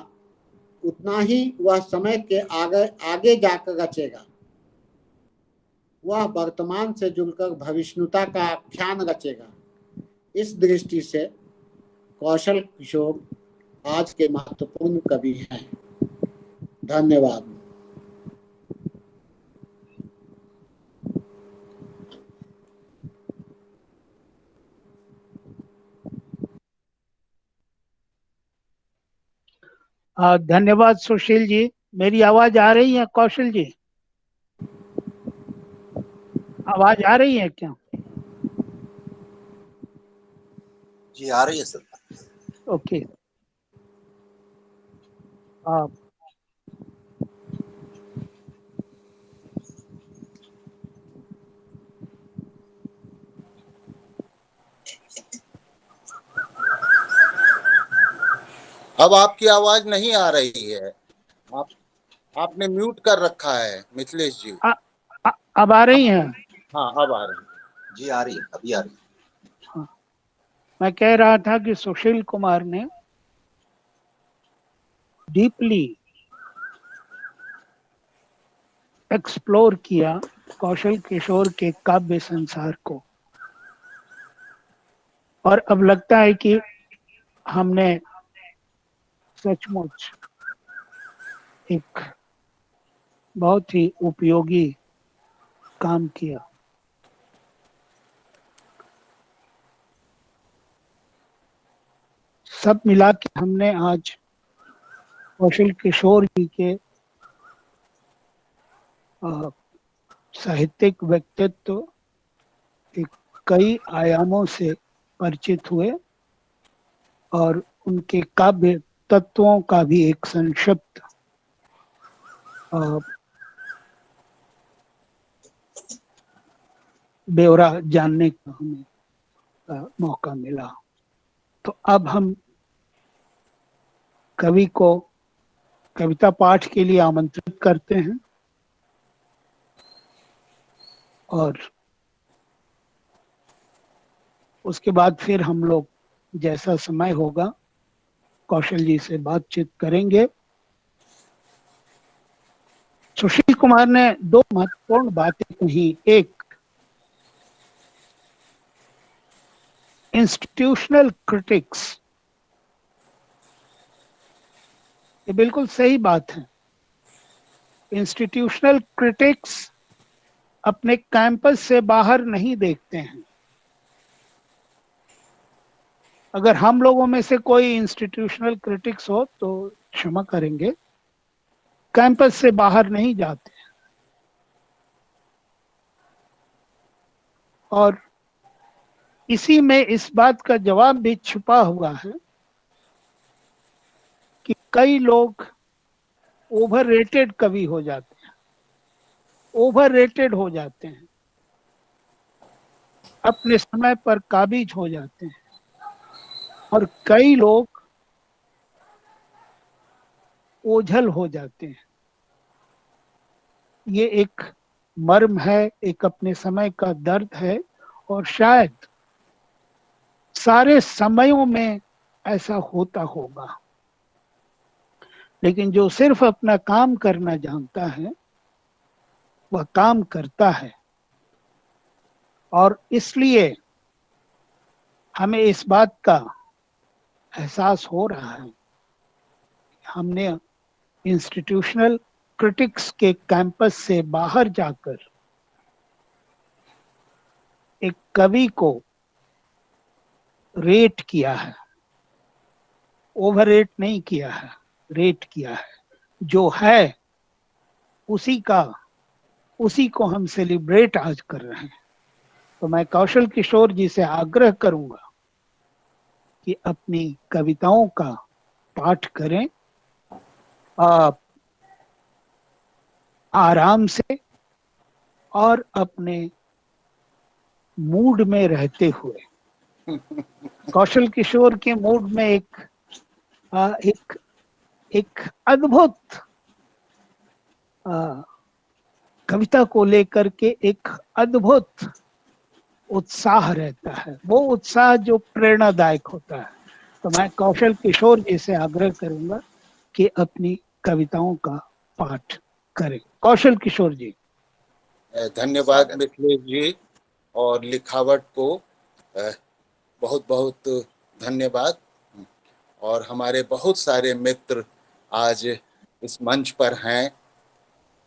उतना ही वह समय के आगे जाकर रचेगा। वह वर्तमान से जुड़कर भविष्यता का आख्यान रचेगा। इस दृष्टि से कौशल किशोर आज के महत्वपूर्ण कवि हैं। धन्यवाद। धन्यवाद सुशील जी। मेरी आवाज आ रही है कौशल जी? आवाज आ रही है क्या? जी आ रही है सर। ओके। अब आपकी आवाज नहीं आ रही है। आपने म्यूट कर रखा है मिथिलेश जी। अब आ रही है? हाँ अब आ रही है। जी आ रही है, अभी आ रही है। हाँ। मैं कह रहा था कि सुशील कुमार ने डीपली एक्सप्लोर किया कौशल किशोर के काव्य संसार को, और अब लगता है कि हमने सचमुच एक बहुत ही उपयोगी काम किया। सब मिला के हमने आज कौशल किशोर जी के साहित्यिक व्यक्तित्व के कई आयामों से परिचित हुए और उनके काव्य तत्वों का भी एक संक्षिप्त ब्यौरा जानने का हमें मौका मिला। तो अब हम कवि को कविता पाठ के लिए आमंत्रित करते हैं और उसके बाद फिर हम लोग जैसा समय होगा कौशल जी से बातचीत करेंगे। सुशील कुमार ने दो महत्वपूर्ण बातें कही। एक, इंस्टीट्यूशनल क्रिटिक्स, ये बिल्कुल सही बात है। इंस्टीट्यूशनल क्रिटिक्स अपने कैंपस से बाहर नहीं देखते हैं। अगर हम लोगों में से कोई इंस्टीट्यूशनल क्रिटिक्स हो तो क्षमा करेंगे, कैंपस से बाहर नहीं जाते। और इसी में इस बात का जवाब भी छुपा हुआ है कि कई लोग ओवररेटेड कवि हो जाते हैं, ओवररेटेड हो जाते हैं, अपने समय पर काबिज हो जाते हैं, और कई लोग ओझल हो जाते हैं। ये एक मर्म है, एक अपने समय का दर्द है, और शायद सारे समयों में ऐसा होता होगा। लेकिन जो सिर्फ अपना काम करना जानता है वह काम करता है, और इसलिए हमें इस बात का एहसास हो रहा है, हमने इंस्टीट्यूशनल क्रिटिक्स के कैंपस से बाहर जाकर एक कवि को रेट किया है, ओवर रेट नहीं किया है, रेट किया है। जो है उसी को हम सेलिब्रेट आज कर रहे हैं। तो मैं कौशल किशोर जी से आग्रह करूंगा कि अपनी कविताओं का पाठ करें, आप आराम से और अपने मूड में रहते हुए। कौशल किशोर के मूड में एक अद्भुत कविता को लेकर के एक अद्भुत उत्साह रहता है, वो उत्साह जो प्रेरणादायक होता है। तो मैं कौशल किशोर जी से आग्रह करूंगा कि अपनी कविताओं का पाठ करें। कौशल किशोर जी। धन्यवाद मिथिलेश जी, और लिखावट को बहुत बहुत धन्यवाद। और हमारे बहुत सारे मित्र आज इस मंच पर हैं,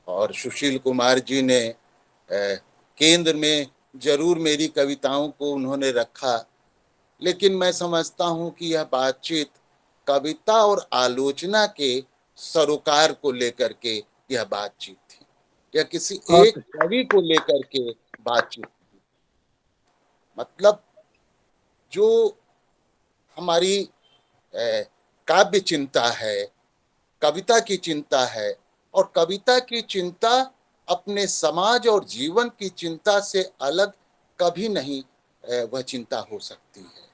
और सुशील कुमार जी ने केंद्र में जरूर मेरी कविताओं को उन्होंने रखा, लेकिन मैं समझता हूं कि यह बातचीत कविता और आलोचना के सरोकार को लेकर के यह बातचीत थी, या किसी एक कवि को लेकर के बातचीत थी। मतलब जो हमारी काव्य चिंता है, कविता की चिंता है, और कविता की चिंता अपने समाज और जीवन की चिंता से अलग कभी नहीं वह चिंता हो सकती है।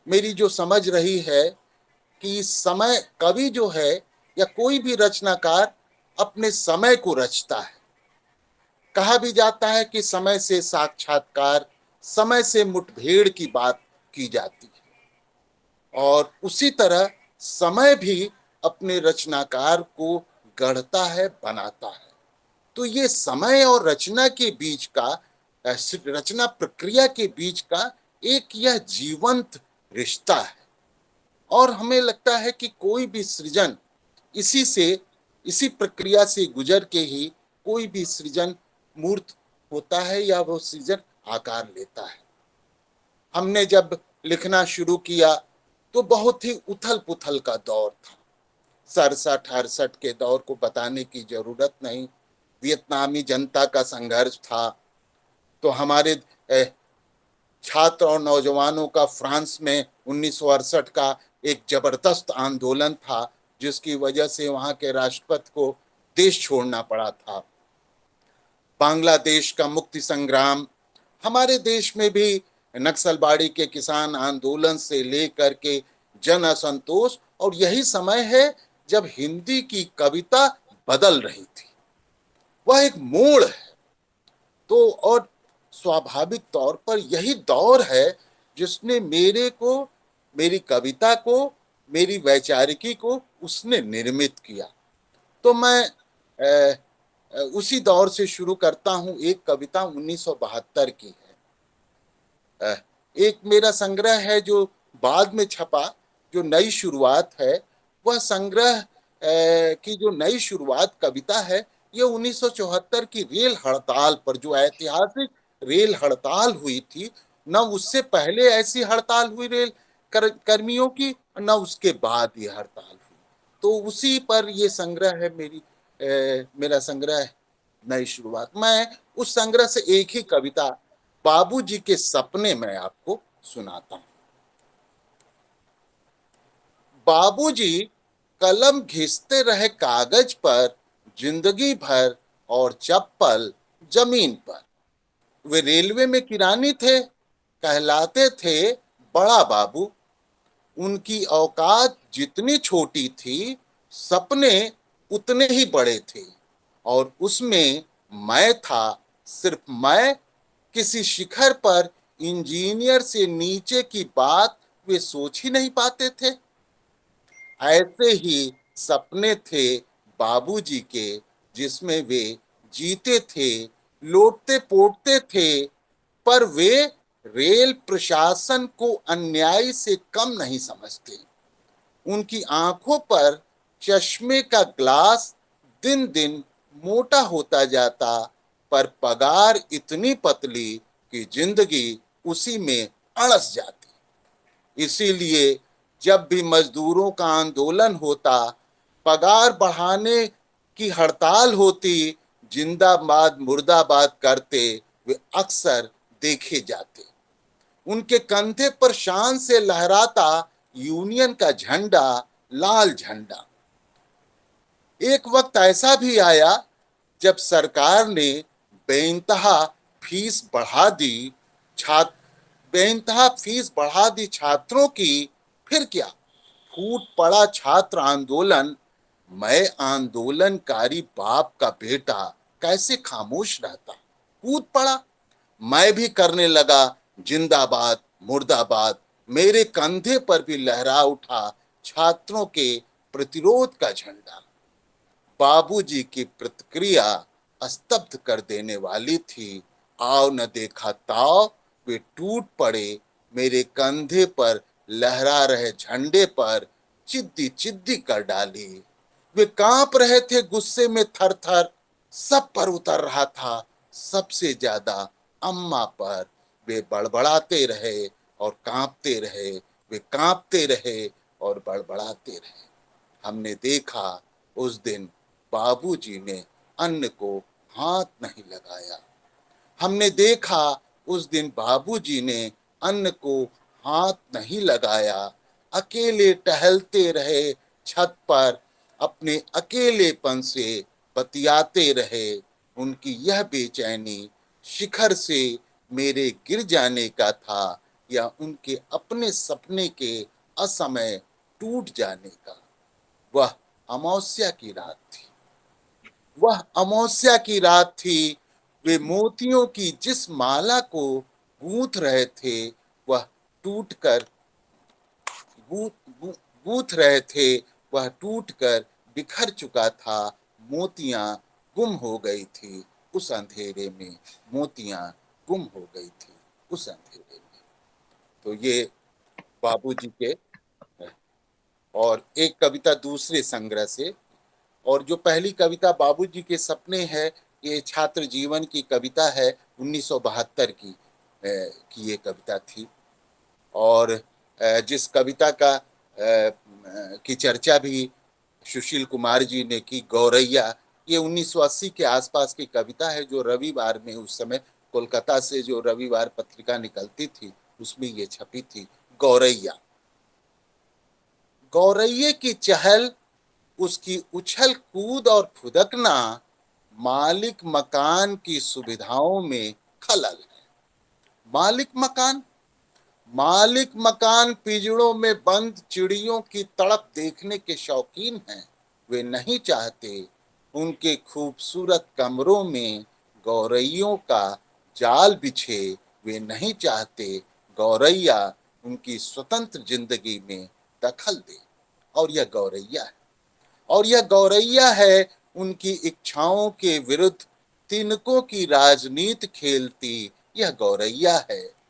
मेरी जो समझ रही है कि समय, कवि जो है या कोई भी रचनाकार अपने समय को रचता है। कहा भी जाता है कि समय से साक्षात्कार, समय से मुठभेड़ की बात की जाती है, और उसी तरह समय भी अपने रचनाकार को गढ़ता है, बनाता है। तो ये समय और रचना के बीच का, रचना प्रक्रिया के बीच का एक यह जीवंत रिश्ता है। और हमें लगता है कि कोई भी सृजन इसी प्रक्रिया से गुजर के ही कोई भी सृजन मूर्त होता है, या वो सृजन आकार लेता है। हमने जब लिखना शुरू किया तो बहुत ही उथल पुथल का दौर था। 67-68 के दौर को बताने की जरूरत नहीं। वियतनामी जनता का संघर्ष था, तो हमारे छात्र और नौजवानों का फ्रांस में 1968 का एक जबरदस्त आंदोलन था, जिसकी वजह से वहां के राष्ट्रपति को देश छोड़ना पड़ा था। बांग्लादेश का मुक्ति संग्राम, हमारे देश में भी नक्सलबाड़ी के किसान आंदोलन से लेकर के जन असंतोष, और यही समय है जब हिंदी की कविता बदल रही थी। वह एक मोड़ है। तो और स्वाभाविक तौर पर यही दौर है जिसने मेरी कविता को, मेरी वैचारिकी को उसने निर्मित किया। तो मैं उसी दौर से शुरू करता हूं। एक कविता 1972 की है। एक मेरा संग्रह है जो बाद में छपा, जो नई शुरुआत है। वह संग्रह की जो नई शुरुआत कविता है, ये 1974 की रेल हड़ताल पर, जो ऐतिहासिक रेल हड़ताल हुई थी, न उससे पहले ऐसी हड़ताल हुई रेल कर्मियों की, न उसके बाद ये हड़ताल हुई। तो उसी पर ये संग्रह है, मेरा संग्रह नई शुरुआत। मैं उस संग्रह से एक ही कविता, बाबूजी के सपने, में आपको सुनाता हूं। बाबूजी कलम घिसते रहे कागज पर जिंदगी भर, और चप्पल जमीन पर। वे रेलवे में किरानी थे, कहलाते थे बड़ा बाबू। उनकी औकात जितनी छोटी थी, सपने उतने ही बड़े थे। और उसमें मैं था, सिर्फ मैं। किसी शिखर पर इंजीनियर से नीचे की बात वे सोच ही नहीं पाते थे। ऐसे ही सपने थे बाबूजी के, जिसमें वे जीते थे, लोटते पोटते थे, पर वे रेल प्रशासन को अन्याय से कम नहीं समझते। उनकी आंखों पर चश्मे का ग्लास दिन दिन मोटा होता जाता, पर पगार इतनी पतली कि जिंदगी उसी में अड़स जाती। इसीलिए जब भी मजदूरों का आंदोलन होता, पगार बढ़ाने की हड़ताल होती, जिंदाबाद मुर्दाबाद करते वे अक्सर देखे जाते। उनके कंधे पर शान से लहराता यूनियन का झंडा, लाल झंडा। एक वक्त ऐसा भी आया जब सरकार ने बेइंतहा फीस बढ़ा दी छात्र बेइंतहा फीस बढ़ा दी छात्रों की। फिर क्या, फूट पड़ा छात्र आंदोलन। मैं आंदोलनकारी बाप का बेटा कैसे खामोश रहता, कूद पड़ा। मैं भी करने लगा जिंदाबाद मुर्दाबाद। मेरे कंधे पर भी लहरा उठा छात्रों के प्रतिरोध का झंडा। बाबूजी की प्रतिक्रिया स्तब्ध कर देने वाली थी। आओ न देखा ताव, वे टूट पड़े मेरे कंधे पर लहरा रहे झंडे पर, चिद्दी चिद्दी कर डाली। वे कांप रहे थे गुस्से में थर थर। सब पर उतर रहा था, सबसे ज्यादा अम्मा पर। वे बड़बड़ाते रहे और कांपते रहे, वे कांपते रहे और बड़बड़ाते रहे। हमने देखा उस दिन बाबूजी ने अन्न को हाथ नहीं लगाया। हमने देखा उस दिन बाबूजी ने अन्न को हाथ नहीं लगाया। अकेले टहलते रहे छत पर, अपने अकेलेपन से बतियाते रहे। उनकी यह बेचैनी शिखर से मेरे गिर जाने का था, या उनके अपने सपने के असमय टूट जाने का। वह अमावस्या की रात थी, वह अमावस्या की रात थी। वे मोतियों की जिस माला को गूंथ रहे थे, वह टूटकर गूंथ रहे थे, वह टूटकर बिखर चुका था। मोतियां गुम हो गई थी उस अंधेरे में, मोतियां गुम हो गई थी उस अंधेरे में। तो ये बाबूजी के। और एक कविता दूसरे संग्रह से, और जो पहली कविता बाबूजी के सपने है, ये छात्र जीवन की कविता है, 1972 की ये कविता थी। और जिस कविता की चर्चा भी सुशील कुमार जी ने की, गौरैया, ये 1980 के आसपास की कविता है, जो रविवार में उस समय कोलकाता से जो रविवार पत्रिका निकलती थी उसमें ये छपी थी। गौरैया। गौरैये की चहल, उसकी उछल कूद और फुदकना, मालिक मकान की सुविधाओं में खलल है। मालिक मकान पिंजड़ों में बंद चिड़ियों की तड़प देखने के शौकीन हैं। वे नहीं चाहते उनके खूबसूरत कमरों में गौरैयों का जाल बिछे। वे नहीं चाहते गौरैया उनकी स्वतंत्र जिंदगी में दखल दे। और यह गौरैया है उनकी इच्छाओं के विरुद्ध तिनकों की राजनीति खेलती। यह गौरैया है।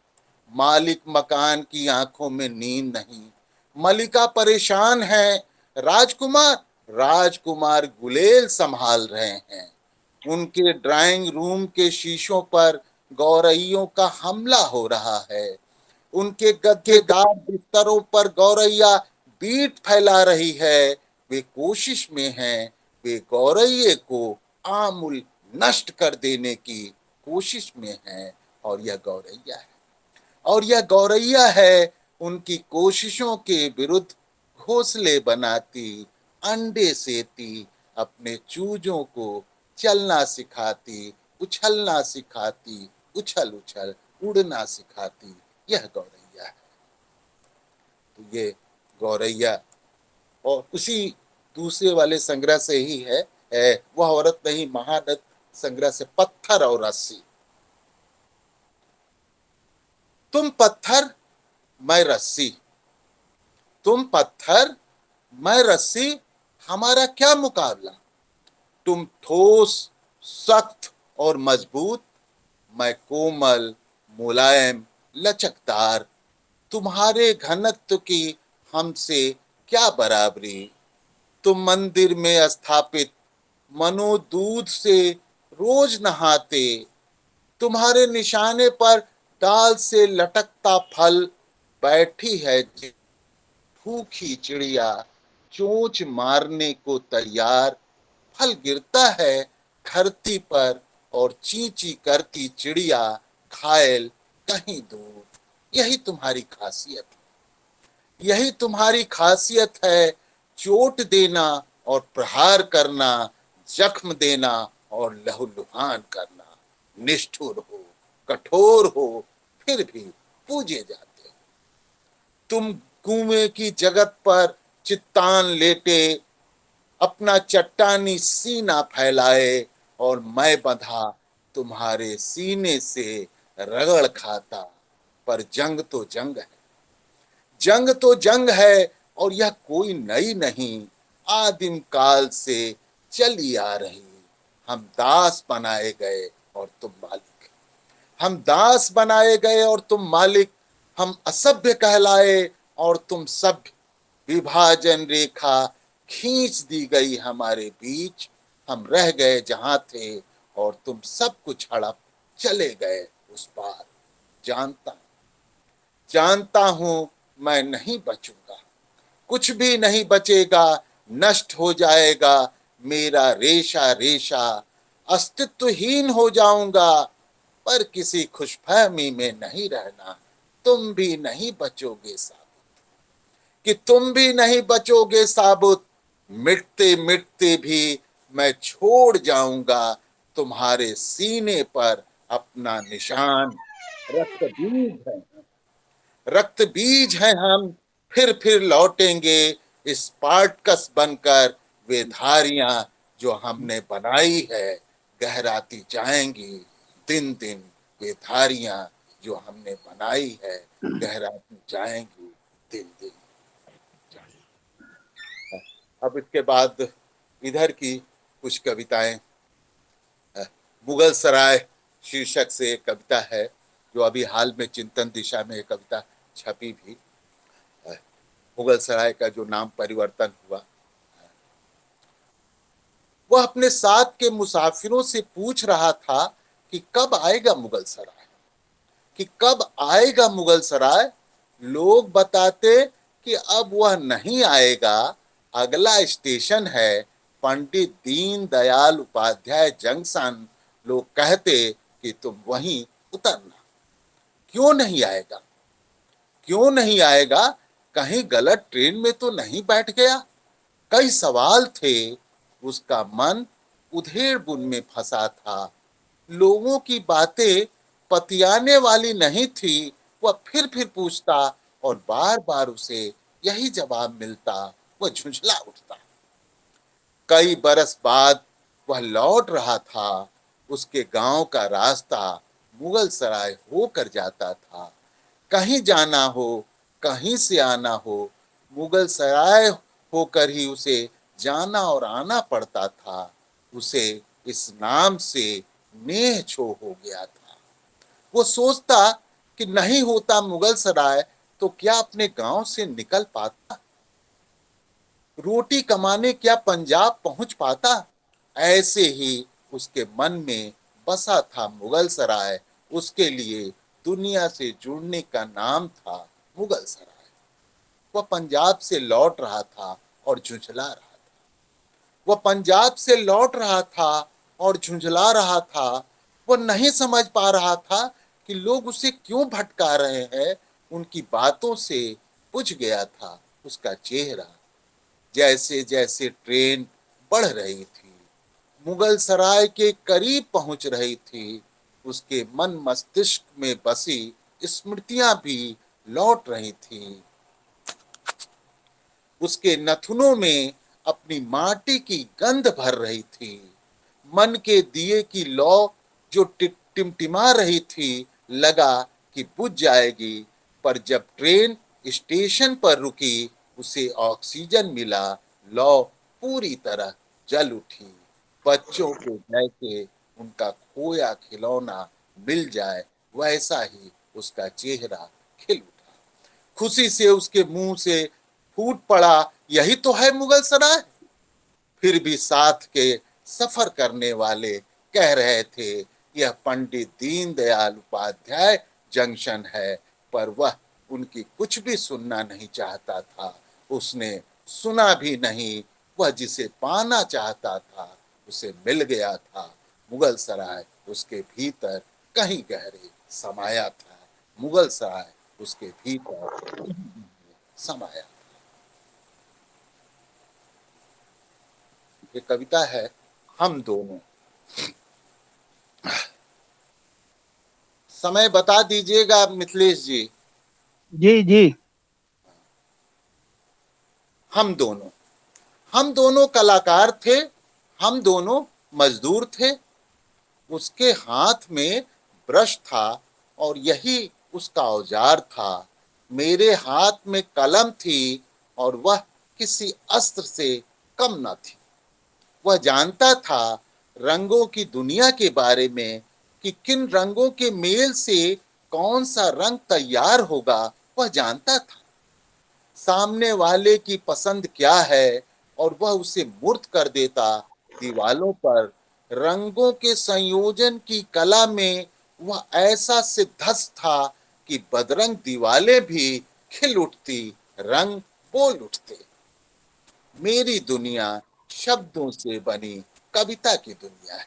मालिक मकान की आंखों में नींद नहीं, मलिका परेशान है। राजकुमार गुलेल संभाल रहे हैं। उनके ड्राइंग रूम के शीशों पर गौरैयों का हमला हो रहा है। उनके गद्देदार बिस्तरों पर गौरैया बीट फैला रही है। वे कोशिश में हैं, वे गौरैये को आमूल नष्ट कर देने की कोशिश में हैं। और यह गौरैया है उनकी कोशिशों के विरुद्ध घोंसले बनाती, अंडे सेती, अपने चूजों को चलना सिखाती, उछलना सिखाती, उछल उछल उड़ना सिखाती। यह गौरैया है। तो ये गौरैया, और उसी दूसरे वाले संग्रह से ही है, है वह औरत नहीं, महानद संग्रह से पत्थर और रस्सी। तुम पत्थर मैं रस्सी, तुम पत्थर मैं रस्सी, हमारा क्या मुकाबला। तुम ठोस सख्त और मजबूत, मैं कोमल मुलायम लचकदार, तुम्हारे घनत्व की हमसे क्या बराबरी। तुम मंदिर में स्थापित मनोदूत से रोज नहाते, तुम्हारे निशाने पर डाल से लटकता फल, बैठी है भूखी चिड़िया चोंच मारने को तैयार। फल गिरता है धरती पर और चींची करती चिड़िया घायल कहीं दूर। यही तुम्हारी खासियत है, यही तुम्हारी खासियत है, चोट देना और प्रहार करना, जख्म देना और लहूलुहान करना। निष्ठुर हो, कठोर हो, फिर भी पूजे जाते हो। तुम कुएं की जगत पर चित्तान लेटे, अपना चट्टानी सीना फैलाए, और मैं बंधा तुम्हारे सीने से रगड़ खाता। पर जंग तो जंग है, जंग तो जंग है, और यह कोई नई नहीं, आदिम काल से चली आ रही। हम दास बनाए गए और तुम मालिक, हम दास बनाए गए और तुम मालिक। हम असभ्य कहलाए और तुम सभ्य। विभाजन रेखा खींच दी गई हमारे बीच, हम रह गए जहां थे और तुम सब कुछ हड़प चले गए उस पार। जानता हूं मैं नहीं बचूंगा, कुछ भी नहीं बचेगा, नष्ट हो जाएगा मेरा रेशा रेशा, अस्तित्वहीन हो जाऊंगा। पर किसी खुशफहमी में नहीं रहना, तुम भी नहीं बचोगे साबुत, कि तुम भी नहीं बचोगे साबुत। मिटते मिटते भी मैं छोड़ जाऊंगा तुम्हारे सीने पर अपना निशान। रक्त बीज है, रक्त बीज हैं हम, फिर लौटेंगे स्पार्टकस बनकर। वे धारियां जो हमने बनाई है गहराती जाएंगी दिन दिन। वे धारियां जो हमने बनाई है गहराती जाएंगी दिन दिन। अब इसके बाद इधर की कुछ कविताएं, मुगल सराय शीर्षक से एक कविता है जो अभी हाल में चिंतन दिशा में एक कविता छपी भी। मुगल सराय का जो नाम परिवर्तन हुआ, वह अपने साथ के मुसाफिरों से पूछ रहा था कि कब आएगा मुगल सराय, कि कब आएगा मुगल सराय। लोग बताते कि अब वह नहीं आएगा, अगला स्टेशन है पंडित दीनदयाल उपाध्याय जंक्शन। लोग कहते कि तुम वहीं उतरना। क्यों नहीं आएगा, क्यों नहीं आएगा, कहीं गलत ट्रेन में तो नहीं बैठ गया। कई सवाल थे, उसका मन उधेड़ बुन में फंसा था। लोगों की बातें पतियाने वाली नहीं थी। वह फिर पूछता और बार बार उसे यही जवाब मिलता। वह झुंझला उठता। कई बरस बाद वह लौट रहा था। उसके गांव का रास्ता मुगल सराय होकर जाता था। कहीं जाना हो, कहीं से आना हो, मुगल सराय होकर ही उसे जाना और आना पड़ता था। उसे इस नाम से नेह छो हो गया था। वो सोचता कि नहीं होता मुगल सराय तो क्या अपने गांव से निकल पाता, रोटी कमाने क्या पंजाब पहुंच पाता। ऐसे ही उसके मन में बसा था मुगल सराय। उसके लिए दुनिया से जुड़ने का नाम था मुगल सराय। वह पंजाब से लौट रहा था और झुंझला रहा था। वह पंजाब से लौट रहा था और झुंझला रहा था। वह नहीं समझ पा रहा था कि लोग उसे क्यों भटका रहे हैं। उनकी बातों से बुझ गया था उसका चेहरा। जैसे जैसे ट्रेन बढ़ रही थी, मुगल सराय के करीब पहुंच रही थी, उसके मन मस्तिष्क में बसी स्मृतियां भी लौट रही थी। उसके नथुनों में अपनी माटी की गंध भर रही थी। मन के दिए की लौ जो टिमटिमा रही थी, लगा कि बुझ जाएगी, पर जब ट्रेन स्टेशन पर रुकी, उसे ऑक्सीजन मिला, लौ पूरी तरह जल उठी। बच्चों को जैसे उनका खोया खिलौना मिल जाए, वैसा ही उसका चेहरा खिल उठा। खुशी से उसके मुंह से फूट पड़ा, यही तो है मुगल सराय। फिर भी साथ के सफर करने वाले कह रहे थे, यह पंडित दीनदयाल उपाध्याय जंक्शन है, पर वह उनकी कुछ भी सुनना नहीं चाहता था। उसने सुना भी नहीं। वह जिसे पाना चाहता था, उसे मिल गया था। मुगल सराय उसके भीतर कहीं गहरे समाया था। मुगल सराय उसके भीतर समाया। ये कविता है हम दोनों। समय बता दीजिएगा मिथिलेश जी। जी जी। हम दोनों कलाकार थे, हम दोनों मजदूर थे। उसके हाथ में ब्रश था और यही उसका औजार था। मेरे हाथ में कलम थी और वह किसी अस्त्र से कम न थी। वह जानता था रंगों की दुनिया के बारे में, कि किन रंगों के मेल से कौन सा रंग तैयार होगा। वह जानता था सामने वाले की पसंद क्या है और वह उसे मूर्त कर देता। दीवालों पर रंगों के संयोजन की कला में वह ऐसा सिद्धस्त था कि बदरंग दीवालें भी खिल उठती, रंग बोल उठते। मेरी दुनिया शब्दों से बनी कविता की दुनिया है,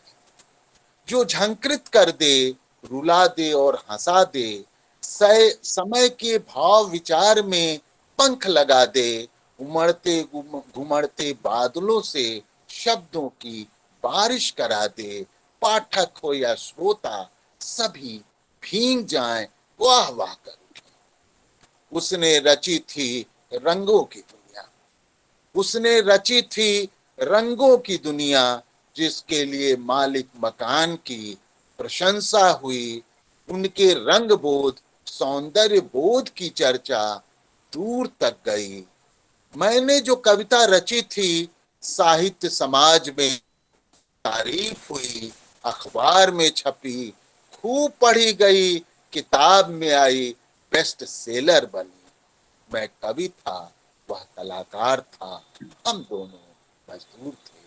जो झंकृत कर दे, रुला दे और हंसा दे। समय के भाव विचार में पंख लगा दे। उमड़ते घुमड़ते बादलों से शब्दों की बारिश करा दे। पाठक हो या श्रोता, सभी भीग जाएं, वाह वाह कर उठे। उसने रची थी रंगों की दुनिया। उसने रची थी रंगों की दुनिया, जिसके लिए मालिक मकान की प्रशंसा हुई। उनके रंग बोध, सौंदर्य बोध की चर्चा दूर तक गई। मैंने जो कविता रची थी, साहित्य समाज में तारीफ हुई, अखबार में छपी, खूब पढ़ी गई, किताब में आई, बेस्ट सेलर बनी। मैं कवि था, वह कलाकार था, हम दोनों मजदूर थे।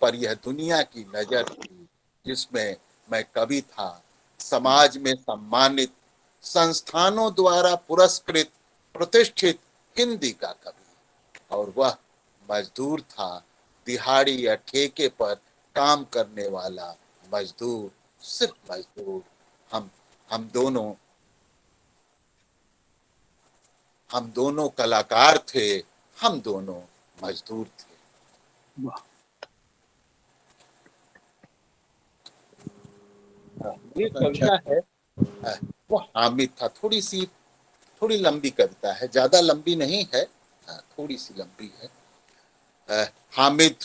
पर यह दुनिया की नजर थी जिसमें मैं कवि था, समाज में सम्मानित, संस्थानों द्वारा पुरस्कृत, प्रतिष्ठित हिंदी का कवि। और वह मजदूर था, दिहाड़ी या ठेके पर काम करने वाला मजदूर, सिर्फ मजदूर। हम हम दोनों हम दोनों कलाकार थे, हम दोनों मजदूर थे। ये कविता है, वो हामिद था। थोड़ी लंबी कविता है, ज्यादा लंबी नहीं है, थोड़ी सी लंबी है। हामिद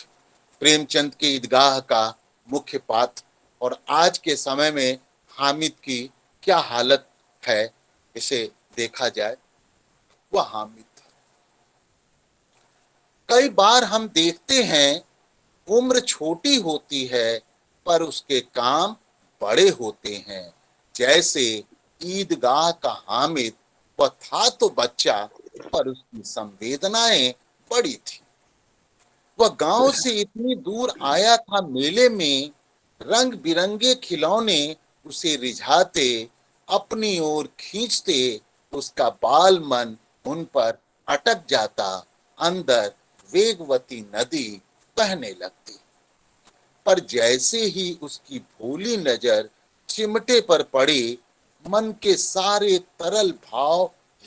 प्रेमचंद के ईदगाह का मुख्य पात्र, और आज के समय में हामिद की क्या हालत है, इसे देखा जाए। वह हामिद था। कई बार हम देखते हैं, उम्र छोटी होती है पर उसके काम बड़े होते हैं। जैसे ईदगाह का हामिद, वह था तो बच्चा, पर उसकी संवेदनाएं बड़ी थी। वह गांव से इतनी दूर आया था, मेले में रंग बिरंगे खिलौने उसे रिझाते, अपनी ओर खींचते। उसका बाल मन उन पर अटक जाता। अंदर वेगवती नदी बहने लगती। पर जैसे ही उसकी भोली नजर चिमटे पर पड़ी, मन के सारे तरल भाव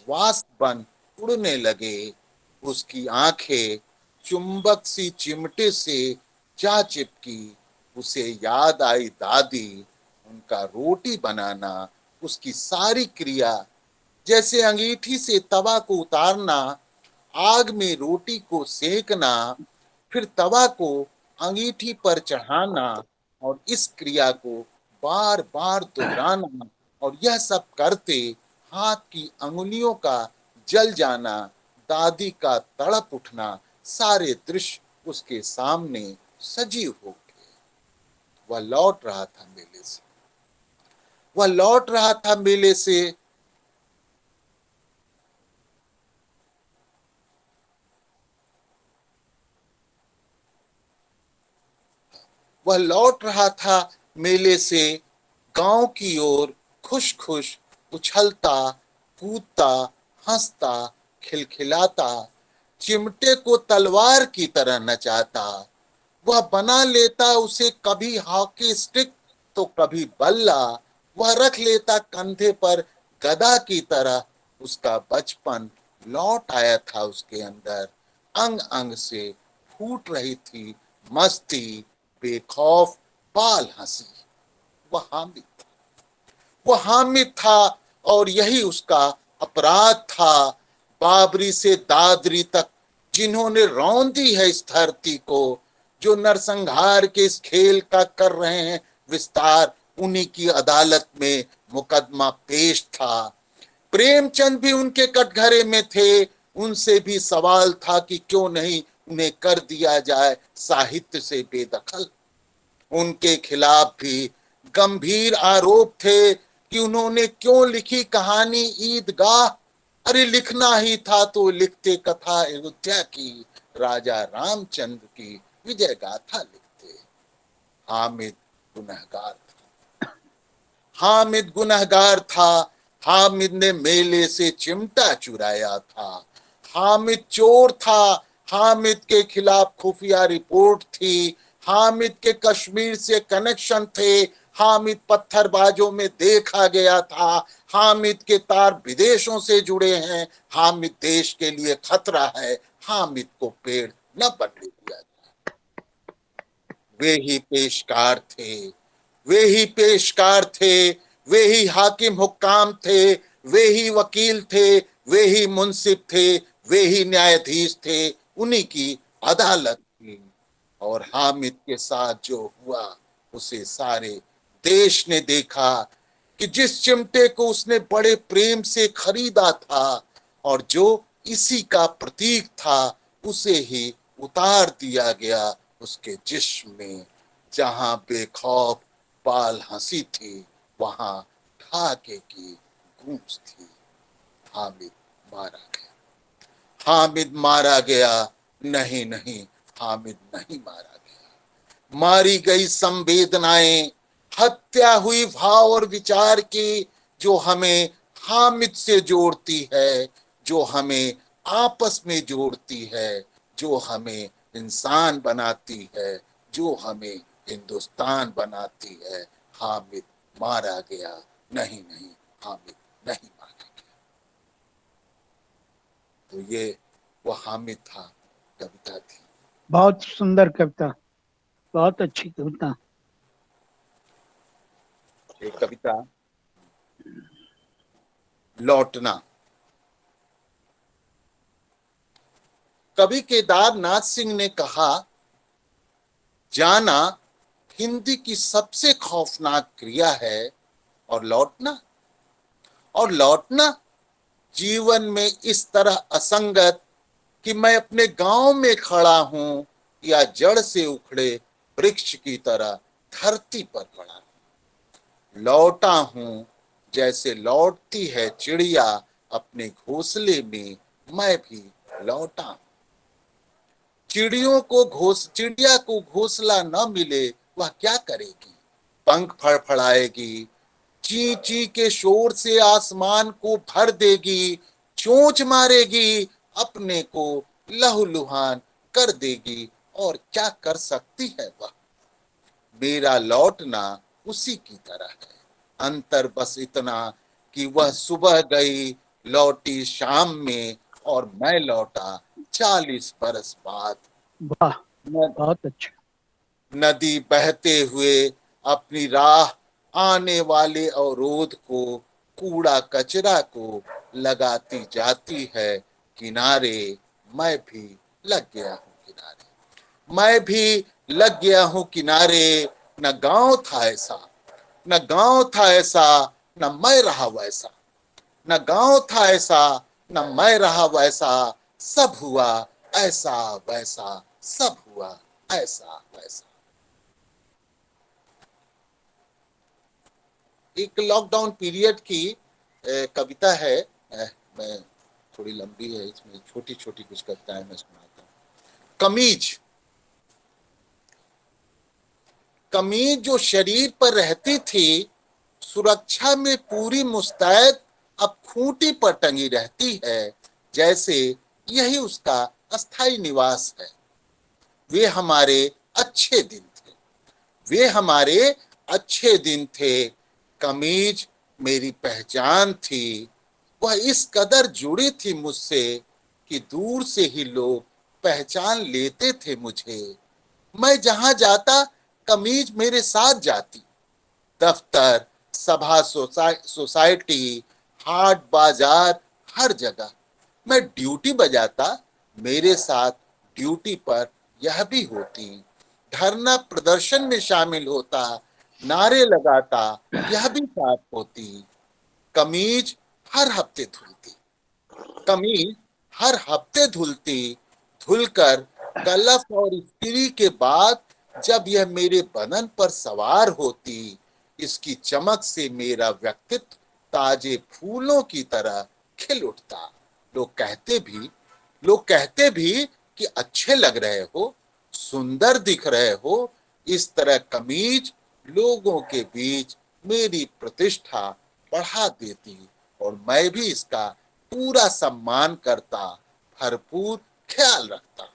वाष्प बन उड़ने लगे। उसकी आंखें चुंबक सी चिमटे से जा चिपकी। उसे याद आई दादी, उनका रोटी बनाना, उसकी सारी क्रिया, जैसे अंगीठी से तवा को उतारना, आग में रोटी को सेकना, फिर तवा को अंगीठी पर चढ़ाना और इस क्रिया को बार बार दोहराना, और यह सब करते हाथ की अंगुलियों का जल जाना, दादी का तड़प उठना, सारे दृश्य उसके सामने सजीव हो गए। वह लौट रहा था मेले से, वह लौट रहा था मेले से। वह लौट रहा था मेले से गांव की ओर, खुश खुश उछलता कूदता हंसता खिलखिलाता, चिमटे को तलवार की तरह नचाता। वह बना लेता उसे कभी हॉकी स्टिक तो कभी बल्ला, वह रख लेता कंधे पर गदा की तरह। उसका बचपन लौट आया था उसके अंदर, अंग अंग से फूट रही थी मस्ती, बेखौफ बाल हंसी। वह हामिद था, वह हामिद था, और यही उसका अपराध था। बाबरी से दादरी तक जिन्होंने रौंदी है इस धरती को, जो नरसंहार के इस खेल का कर रहे हैं विस्तार, उन्हीं की अदालत में मुकदमा पेश था। प्रेमचंद भी उनके कटघरे में थे, उनसे भी सवाल था कि क्यों नहीं उन्हें कर दिया जाए साहित्य से बेदखल। उनके खिलाफ भी गंभीर आरोप थे कि उन्होंने क्यों लिखी कहानी ईदगाह। अरे लिखना ही था तो लिखते कथा अयोध्या की, राजा रामचंद्र की विजय गाथा लिखते। हामिद गुनहगार था, हामिद गुनहगार था। हामिद ने मेले से चिमटा चुराया था, हामिद चोर था। हामिद के खिलाफ खुफिया रिपोर्ट थी, हामिद के कश्मीर से कनेक्शन थे, हामिद पत्थरबाजों में देखा गया था, हामिद के तार विदेशों से जुड़े हैं, हामिद देश के लिए खतरा है, हामिद को पेड़ न बनने दिया जाए। वे ही पेशकार थे, वे ही पेशकार थे, वे ही हाकिम हुक्काम थे, वे ही वकील थे, वे ही मुंसिफ थे, वे ही न्यायाधीश थे, उन्हीं की अदालत थी। और हामिद के साथ जो हुआ उसे सारे देश ने देखा कि जिस चिमटे को उसने बड़े प्रेम से खरीदा था और जो इसी का प्रतीक था, उसे ही उतार दिया गया उसके जिस्म में। जहां बेखौफ बाल हंसी थी, वहां ढाके की गूंज थी। हामिद मारा गया, हामिद मारा गया। नहीं नहीं, हामिद नहीं मारा गया। मारी गई संवेदनाएं, हत्या हुई भाव और विचार की, जो हमें हामिद से जोड़ती है, जो हमें आपस में जोड़ती है, जो हमें इंसान बनाती है, जो हमें हिंदुस्तान बनाती है। हामिद मारा गया। नहीं नहीं, हामिद नहीं मारा गया। तो ये वो हामिद था, कविता थी। बहुत सुंदर कविता, बहुत अच्छी कविता। एक कविता लौटना। कवि केदारनाथ सिंह ने कहा, जाना हिंदी की सबसे खौफनाक क्रिया है, और लौटना, और लौटना जीवन में इस तरह असंगत कि मैं अपने गांव में खड़ा हूं या जड़ से उखड़े वृक्ष की तरह धरती पर पड़ा हूं। लौटा हूं जैसे लौटती है चिड़िया अपने घोंसले में, मैं भी लौटा हूं। चिड़िया को घोंसला न मिले वह क्या करेगी? पंख फड़फड़ाएगी, ची ची के शोर से आसमान को भर देगी, चोंच मारेगी, अपने को लहूलुहान कर देगी। और क्या कर सकती है वह? मेरा लौटना उसी की तरह है, अंतर बस इतना कि वह सुबह गई, लौटी शाम में, और मैं लौटा 40 बरस बाद। वाह, बहुत अच्छा। नदी बहते हुए अपनी राह, आने वाले अवरोध को, कूड़ा कचरा को लगाती जाती है किनारे, मैं भी लग गया हूं किनारे। मैं भी लग गया हूं किनारे, न गांव था ऐसा, न गांव था ऐसा, न मैं रहा वैसा, न गांव था ऐसा, न मैं रहा वैसा, सब हुआ ऐसा वैसा, सब हुआ ऐसा वैसा। एक लॉकडाउन पीरियड की कविता है। मैं थोड़ी लंबी है, इसमें छोटी छोटी कुछ कविताएं मैं सुनाता हूँ। कमीज। कमीज जो शरीर पर रहती थी, सुरक्षा में पूरी मुस्तैद, अब खूंटी पर टंगी रहती है, जैसे यही उसका अस्थाई निवास है। वे हमारे अच्छे दिन थे, वे हमारे अच्छे दिन थे। कमीज मेरी पहचान थी, वह इस कदर जुड़ी थी मुझसे कि दूर से ही लोग पहचान लेते थे मुझे। मैं जहां जाता कमीज मेरे साथ जाती, दफ्तर, सभा, सोसाइटी, हाट, बाजार, हर जगह मैं ड्यूटी बजाता, मेरे साथ ड्यूटी पर यह भी होती। धरना प्रदर्शन में शामिल होता, नारे लगाता, यह भी साथ होती। कमीज हर हफ्ते धुलती, कमीज हर हफ्ते धुलती, धुलकर कलफ और इस्त्री के बाद जब यह मेरे बदन पर सवार होती, इसकी चमक से मेरा व्यक्तित्व ताजे फूलों की तरह खिल उठता। लोग कहते भी कि अच्छे लग रहे हो, सुंदर दिख रहे हो। इस तरह कमीज लोगों के बीच मेरी प्रतिष्ठा बढ़ा देती और मैं भी इसका पूरा सम्मान करता, भरपूर ख्याल रखता।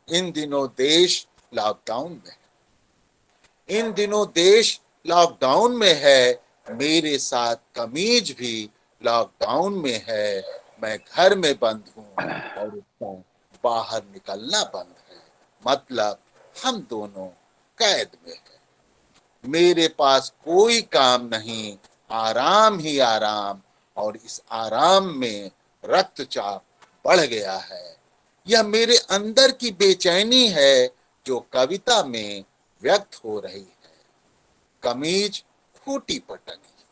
इन दिनों देश लॉकडाउन में है, इन दिनों देश लॉकडाउन में है, मेरे साथ कमीज भी लॉकडाउन में है। मैं घर में बंद हूं और उसका बाहर निकलना बंद है, मतलब हम दोनों कैद में हैं। मेरे पास कोई काम नहीं, आराम ही आराम, और इस आराम में रक्तचाप बढ़ गया है। यह मेरे अंदर की बेचैनी है जो कविता में व्यक्त हो रही है। कमीज खूंटी पर टंगी,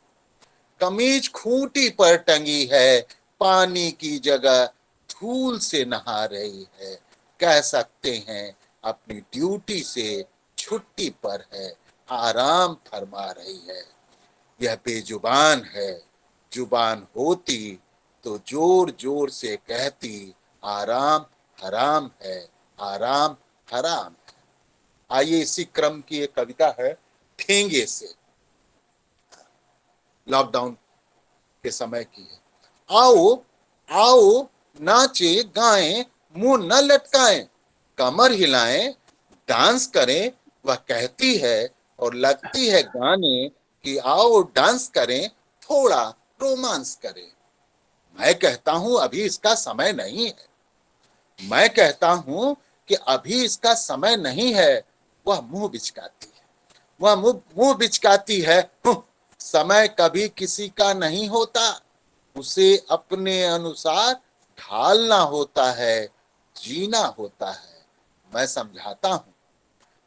कमीज खूंटी पर टंगी है, पानी की जगह धूल से नहा रही है। कह सकते हैं अपनी ड्यूटी से छुट्टी पर है, आराम फरमा रही है। यह बेजुबान है, जुबान होती तो जोर जोर से कहती, आराम हराम है, आराम हराम है। आइए इसी क्रम की एक कविता है ठेंगे से, लॉकडाउन के समय की है। आओ आओ नाचे गाएं, मुंह न लटकाएं, कमर हिलाएं, डांस करें, वह कहती है और लगती है गाने कि आओ डांस करें, थोड़ा रोमांस करें। मैं कहता हूं अभी इसका समय नहीं है, मैं कहता हूं कि अभी इसका समय नहीं है। वह मुंह बिचकाती है, वह मुंह बिचकाती है। समय कभी किसी का नहीं होता, उसे अपने अनुसार ढालना होता है, जीना होता है। मैं समझाता हूं,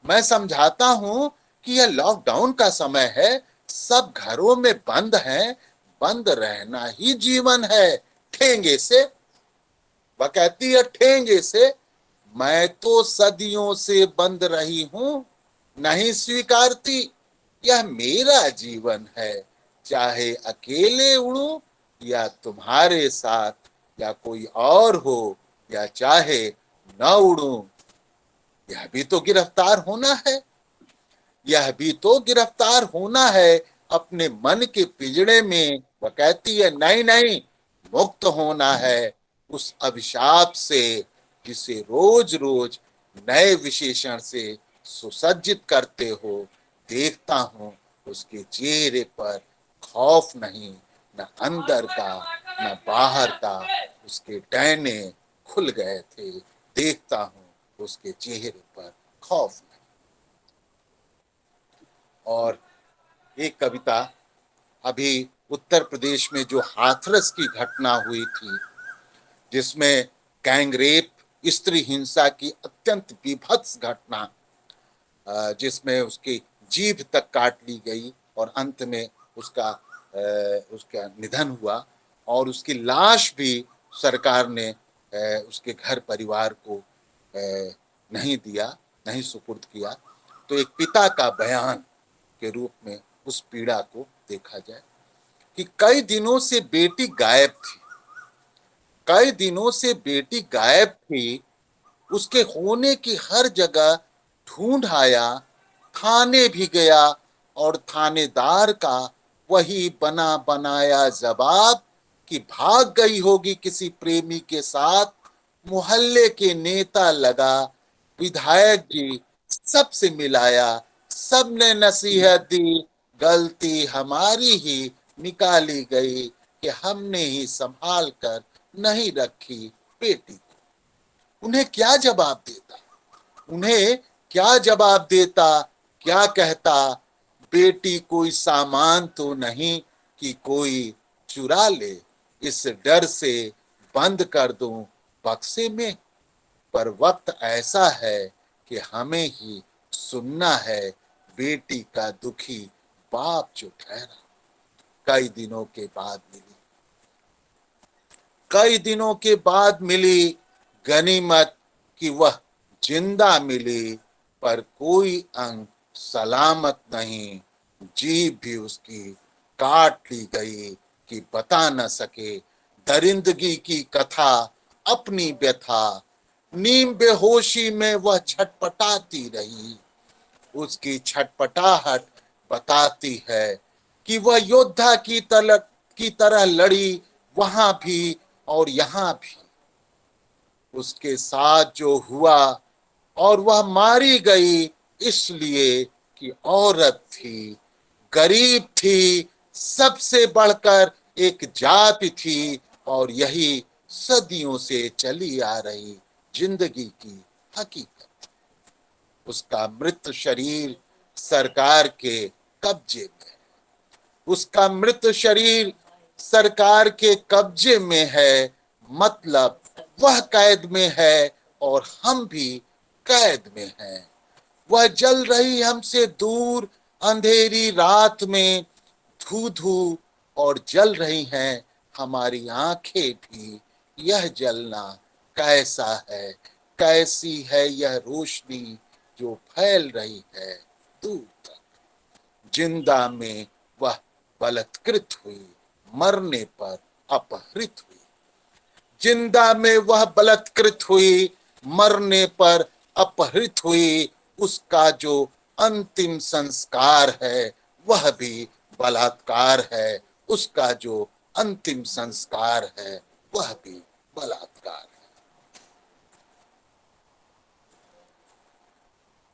मैं समझाता हूं कि यह लॉकडाउन का समय है, सब घरों में बंद हैं, बंद रहना ही जीवन है। ठेंगे से, वह कहती है ठेंगे से, मैं तो सदियों से बंद रही हूं, नहीं स्वीकारती, यह मेरा जीवन है। चाहे अकेले उड़ूं या तुम्हारे साथ, या कोई और हो, या चाहे न उड़ूं, यह भी तो गिरफ्तार होना है, यह भी तो गिरफ्तार होना है अपने मन के पिंजड़े में। वह कहती है नहीं नहीं, मुक्त होना है उस अभिशाप से जिसे रोज रोज नए विशेषण से सुसज्जित करते हो। देखता हूं उसके चेहरे पर खौफ नहीं, न अंदर का न बाहर का, उसके डैने खुल गए थे। देखता हूं उसके चेहरे पर खौफ नहीं। और एक कविता अभी उत्तर प्रदेश में जो हाथरस की घटना हुई थी, जिसमें गैंग रेप स्त्री हिंसा की अत्यंत विभत्स घटना, जिसमें उसकी जीभ तक काट ली गई और अंत में उसका निधन हुआ, और उसकी लाश भी सरकार ने उसके घर परिवार को नहीं दिया, नहीं सुपुर्द किया। तो एक पिता का बयान के रूप में उस पीड़ा को देखा जाए कि कई दिनों से बेटी गायब थी, कई दिनों से बेटी गायब थी। उसके होने की हर जगह ढूंढ आया, थाने भी गया, और थानेदार का वही बना बनाया जवाब कि भाग गई होगी किसी प्रेमी के साथ। मोहल्ले के नेता लगा, विधायक जी सबसे मिलाया, सबने नसीहत दी, गलती हमारी ही निकाली गई कि हमने ही संभाल कर नहीं रखी बेटी को। उन्हें क्या जवाब देता, उन्हें क्या जवाब देता, क्या कहता? बेटी कोई सामान तो नहीं कि कोई चुरा ले, इस डर से बंद कर दूं बक्से में। पर वक्त ऐसा है कि हमें ही सुनना है बेटी का दुखी बाप जो ठहरा। कई दिनों के बाद मिली, कई दिनों के बाद मिली गनीमत कि वह जिंदा मिली, पर कोई अंग सलामत नहीं। जीभ भी उसकी काट ली गई कि बता न सके दरिंदगी की कथा, अपनी व्यथा। नीम बेहोशी में वह छटपटाती रही, उसकी छटपटाहट बताती है कि वह योद्धा की तरह लड़ी, वहां भी और यहां भी। उसके साथ जो हुआ, और वह मारी गई इसलिए कि औरत थी, गरीब थी, सबसे बढ़कर एक जाति थी, और यही सदियों से चली आ रही जिंदगी की हकीकत। उसका मृत शरीर सरकार के कब्जे में है, उसका मृत शरीर सरकार के कब्जे में है। मतलब वह कैद में है और हम भी कैद में हैं। वह जल रही हमसे दूर अंधेरी रात में, धू धू, और जल रही हैं हमारी आंखें भी। यह जलना कैसा है, कैसी है यह रोशनी जो फैल रही है दूर तक। जिंदा में वह बलात्कृत हुई, मरने पर अपहृत हुई। जिंदा में वह बलात्कृत हुई, मरने पर अपहृत हुई। उसका जो अंतिम संस्कार है वह भी बलात्कार है, उसका जो अंतिम संस्कार है वह भी बलात्कार है।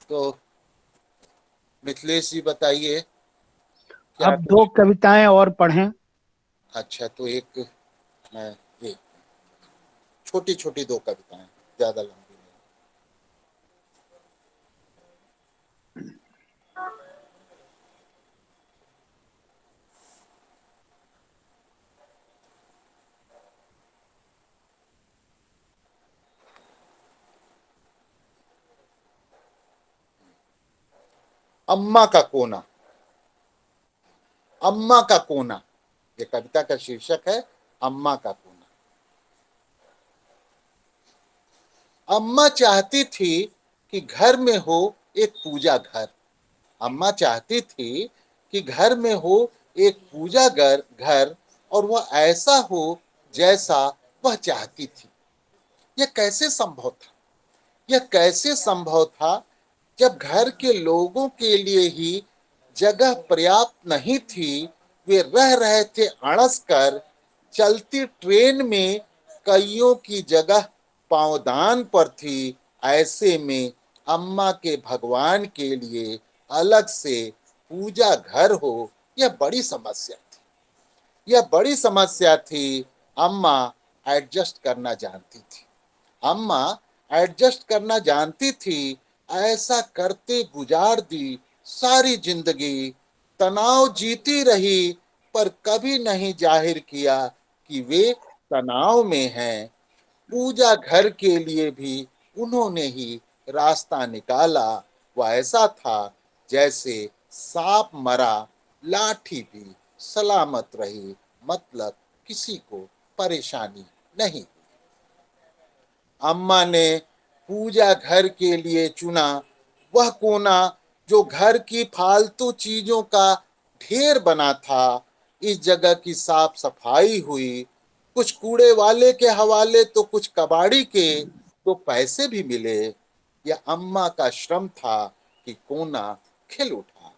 तो मिथिलेश जी बताइए, क्या अब दो कविताएं और पढ़ें। अच्छा, तो एक मैं ये छोटी छोटी दो कविताएं, ज्यादा लंबी नहीं। अम्मा का कोना। अम्मा का कोना, ये कविता का शीर्षक है, अम्मा का कोना। अम्मा चाहती थी कि घर में हो एक पूजा घर। अम्मा चाहती थी कि घर में हो एक पूजा घर, और वह ऐसा हो जैसा वह चाहती थी। यह कैसे संभव था? यह कैसे संभव था जब घर के लोगों के लिए ही जगह पर्याप्त नहीं थी? वे रह रहे थे अड़स कर, चलती ट्रेन में कईयों की जगह पांवदान पर थी। ऐसे में अम्मा के भगवान के लिए अलग से पूजा घर हो, यह बड़ी समस्या थी। यह बड़ी समस्या थी। अम्मा एडजस्ट करना जानती थी। अम्मा एडजस्ट करना जानती थी। ऐसा करते गुजार दी सारी जिंदगी। तनाव जीती रही, पर कभी नहीं जाहिर किया कि वे तनाव में हैं। पूजा घर के लिए भी उन्होंने ही रास्ता निकाला। वह ऐसा था जैसे सांप मरा, लाठी भी सलामत रही, मतलब किसी को परेशानी नहीं। अम्मा ने पूजा घर के लिए चुना वह कोना जो घर की फालतू चीजों का ढेर बना था। इस जगह की साफ सफाई हुई, कुछ कूड़े वाले के हवाले तो कुछ कबाड़ी के, तो पैसे भी मिले। यह अम्मा का श्रम था कि कोना खिल उठा।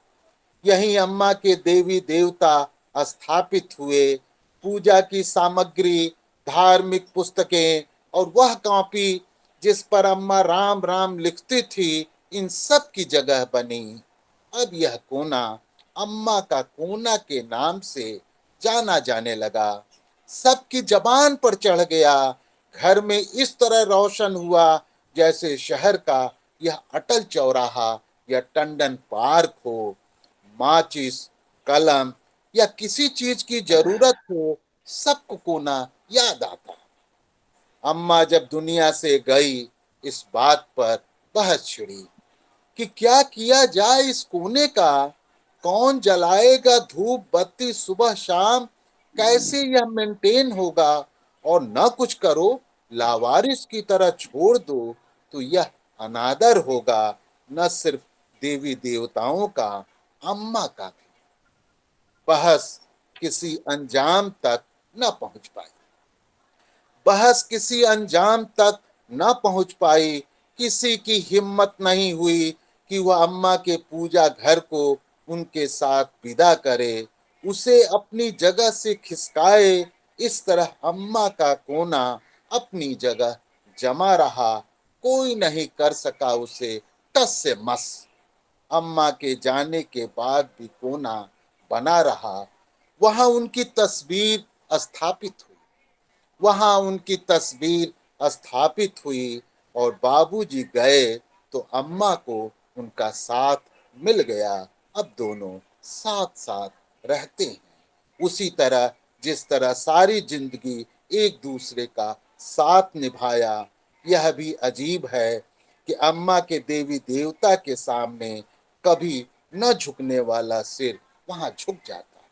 यहीं अम्मा के देवी देवता स्थापित हुए। पूजा की सामग्री, धार्मिक पुस्तकें और वह कॉपी जिस पर अम्मा राम राम लिखती थी, इन सब की जगह बनी। अब यह कोना अम्मा का कोना के नाम से जाना जाने लगा, सबकी जबान पर चढ़ गया। घर में इस तरह रोशन हुआ जैसे शहर का यह अटल चौराहा या टंडन पार्क हो। माचिस, कलम या किसी चीज की जरूरत हो, सबको कोना याद आता। अम्मा जब दुनिया से गई, इस बात पर बहस छिड़ी कि क्या किया जाए इस कोने का, कौन जलाएगा धूप बत्ती सुबह शाम, कैसे यह मेंटेन होगा। और न कुछ करो, लावारिस की तरह छोड़ दो तो यह अनादर होगा, न सिर्फ देवी देवताओं का, अम्मा का भी। बहस किसी अंजाम तक न पहुंच पाई। बहस किसी अंजाम तक न पहुंच पाई। किसी की हिम्मत नहीं हुई कि वह अम्मा के पूजा घर को उनके साथ विदा करे, उसे अपनी जगह से खिसकाए। इस तरह अम्मा का कोना अपनी जगह जमा रहा, कोई नहीं कर सका उसे टस से मस। अम्मा के जाने के बाद भी कोना बना रहा। वहां उनकी तस्वीर स्थापित हुई, वहां उनकी तस्वीर स्थापित हुई। और बाबूजी गए तो अम्मा को उनका साथ मिल गया। अब दोनों साथ साथ रहते हैं, उसी तरह जिस तरह सारी जिंदगी एक दूसरे का साथ निभाया। यह भी अजीब है कि अम्मा के देवी देवता के सामने कभी न झुकने वाला सिर वहां झुक जाता है।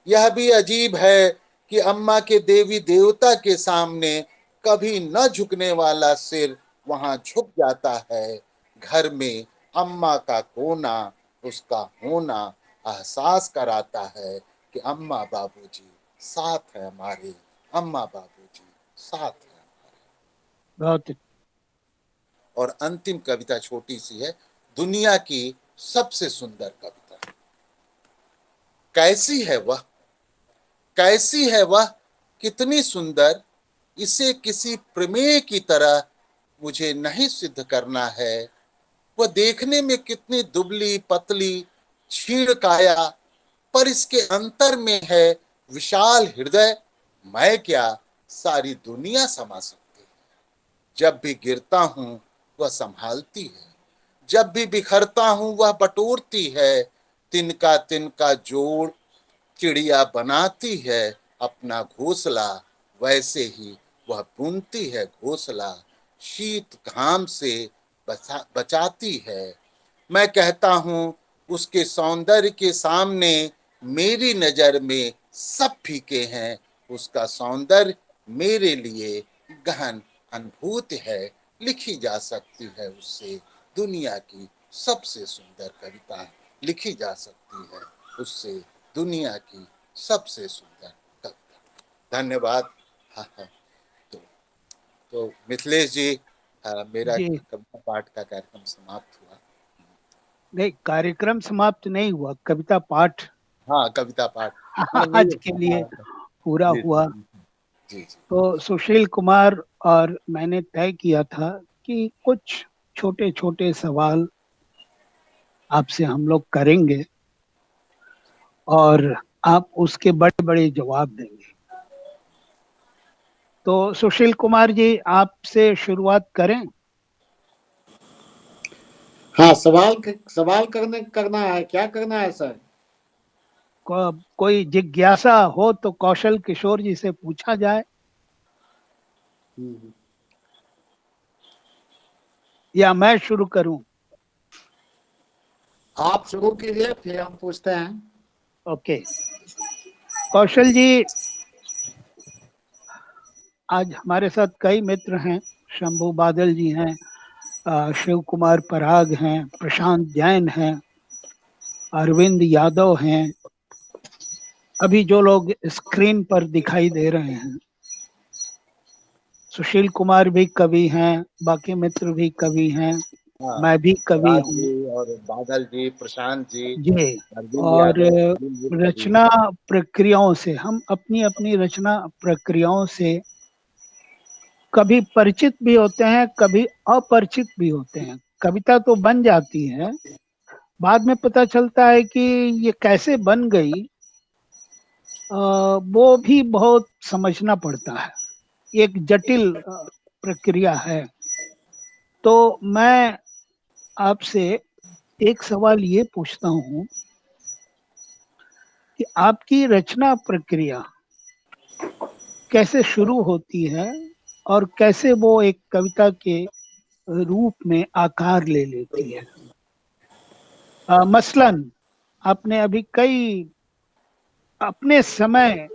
यह भी अजीब है कि अम्मा के देवी देवता के सामने कभी न झुकने वाला सिर वहां झुक जाता है। घर में अम्मा का कोना, उसका होना एहसास कराता है कि अम्मा बाबूजी साथ है हमारे, अम्मा बाबूजी साथ है हमारे। बहुत और अंतिम कविता छोटी सी है, दुनिया की सबसे सुंदर कविता। कैसी है वह, कैसी है वह, कितनी सुंदर, इसे किसी प्रमेय की तरह मुझे नहीं सिद्ध करना है। वह देखने में कितनी दुबली पतली क्षीण काया, पर इसके अंतर में है विशाल हृदय। मैं क्या, सारी दुनिया समा सकती है। जब भी गिरता हूं वह संभालती है, जब भी बिखरता हूं वह बटोरती है। तिनका तिनका जोड़ चिड़िया बनाती है अपना घोंसला, वैसे ही वह बुनती है घोंसला। शीत घाम से बचाती है। मैं कहता हूं उसके सौंदर्य के सामने मेरी नजर में सब फीके हैं। उसका सौंदर्य मेरे लिए गहन अनुभूति है। लिखी जा सकती है उससे दुनिया की सबसे सुंदर कविता, लिखी जा सकती है उससे दुनिया की सबसे सुंदर कविता। धन्यवाद। हाँ हाँ। तो मिथिलेश जी, मेरा जी कविता पाठ का कार्यक्रम समाप्त हुआ। नहीं, कार्यक्रम समाप्त नहीं हुआ, कविता पाठ हाँ, कविता पाठ आज के लिए पूरा जी हुआ। जी। तो सुशील कुमार और मैंने तय किया था कि कुछ छोटे छोटे सवाल आपसे हम लोग करेंगे और आप उसके बड़े बड़े जवाब देंगे। तो सुशील कुमार जी, आपसे शुरुआत करें। हाँ, सवाल करना है, क्या करना है सर? कोई जिज्ञासा हो तो कौशल किशोर जी से पूछा जाए। या मैं शुरू करूं? आप शुरू कीजिए, फिर हम पूछते हैं। ओके, कौशल जी, आज हमारे साथ कई मित्र हैं। शंभू बादल जी हैं, शिव कुमार पराग हैं, प्रशांत जैन हैं, अरविंद यादव हैं, अभी जो लोग स्क्रीन पर दिखाई दे रहे हैं। सुशील कुमार भी कवि हैं, बाकी मित्र भी कवि हैं, हाँ, मैं भी कवि राज हूँ जी और बादल जी, प्रशांत जी, जी। अरविंद और यादव, सभी लोग कवि रचना प्रक्रियाओं से हम अपनी अपनी रचना प्रक्रियाओं से कभी परिचित भी होते हैं, कभी अपरिचित भी होते हैं। कविता तो बन जाती है, बाद में पता चलता है कि ये कैसे बन गई, वो भी बहुत समझना पड़ता है, एक जटिल प्रक्रिया है। तो मैं आपसे एक सवाल ये पूछता हूँ कि आपकी रचना प्रक्रिया कैसे शुरू होती है और कैसे वो एक कविता के रूप में आकार ले लेती है। मसलन आपने अभी कई अपने समय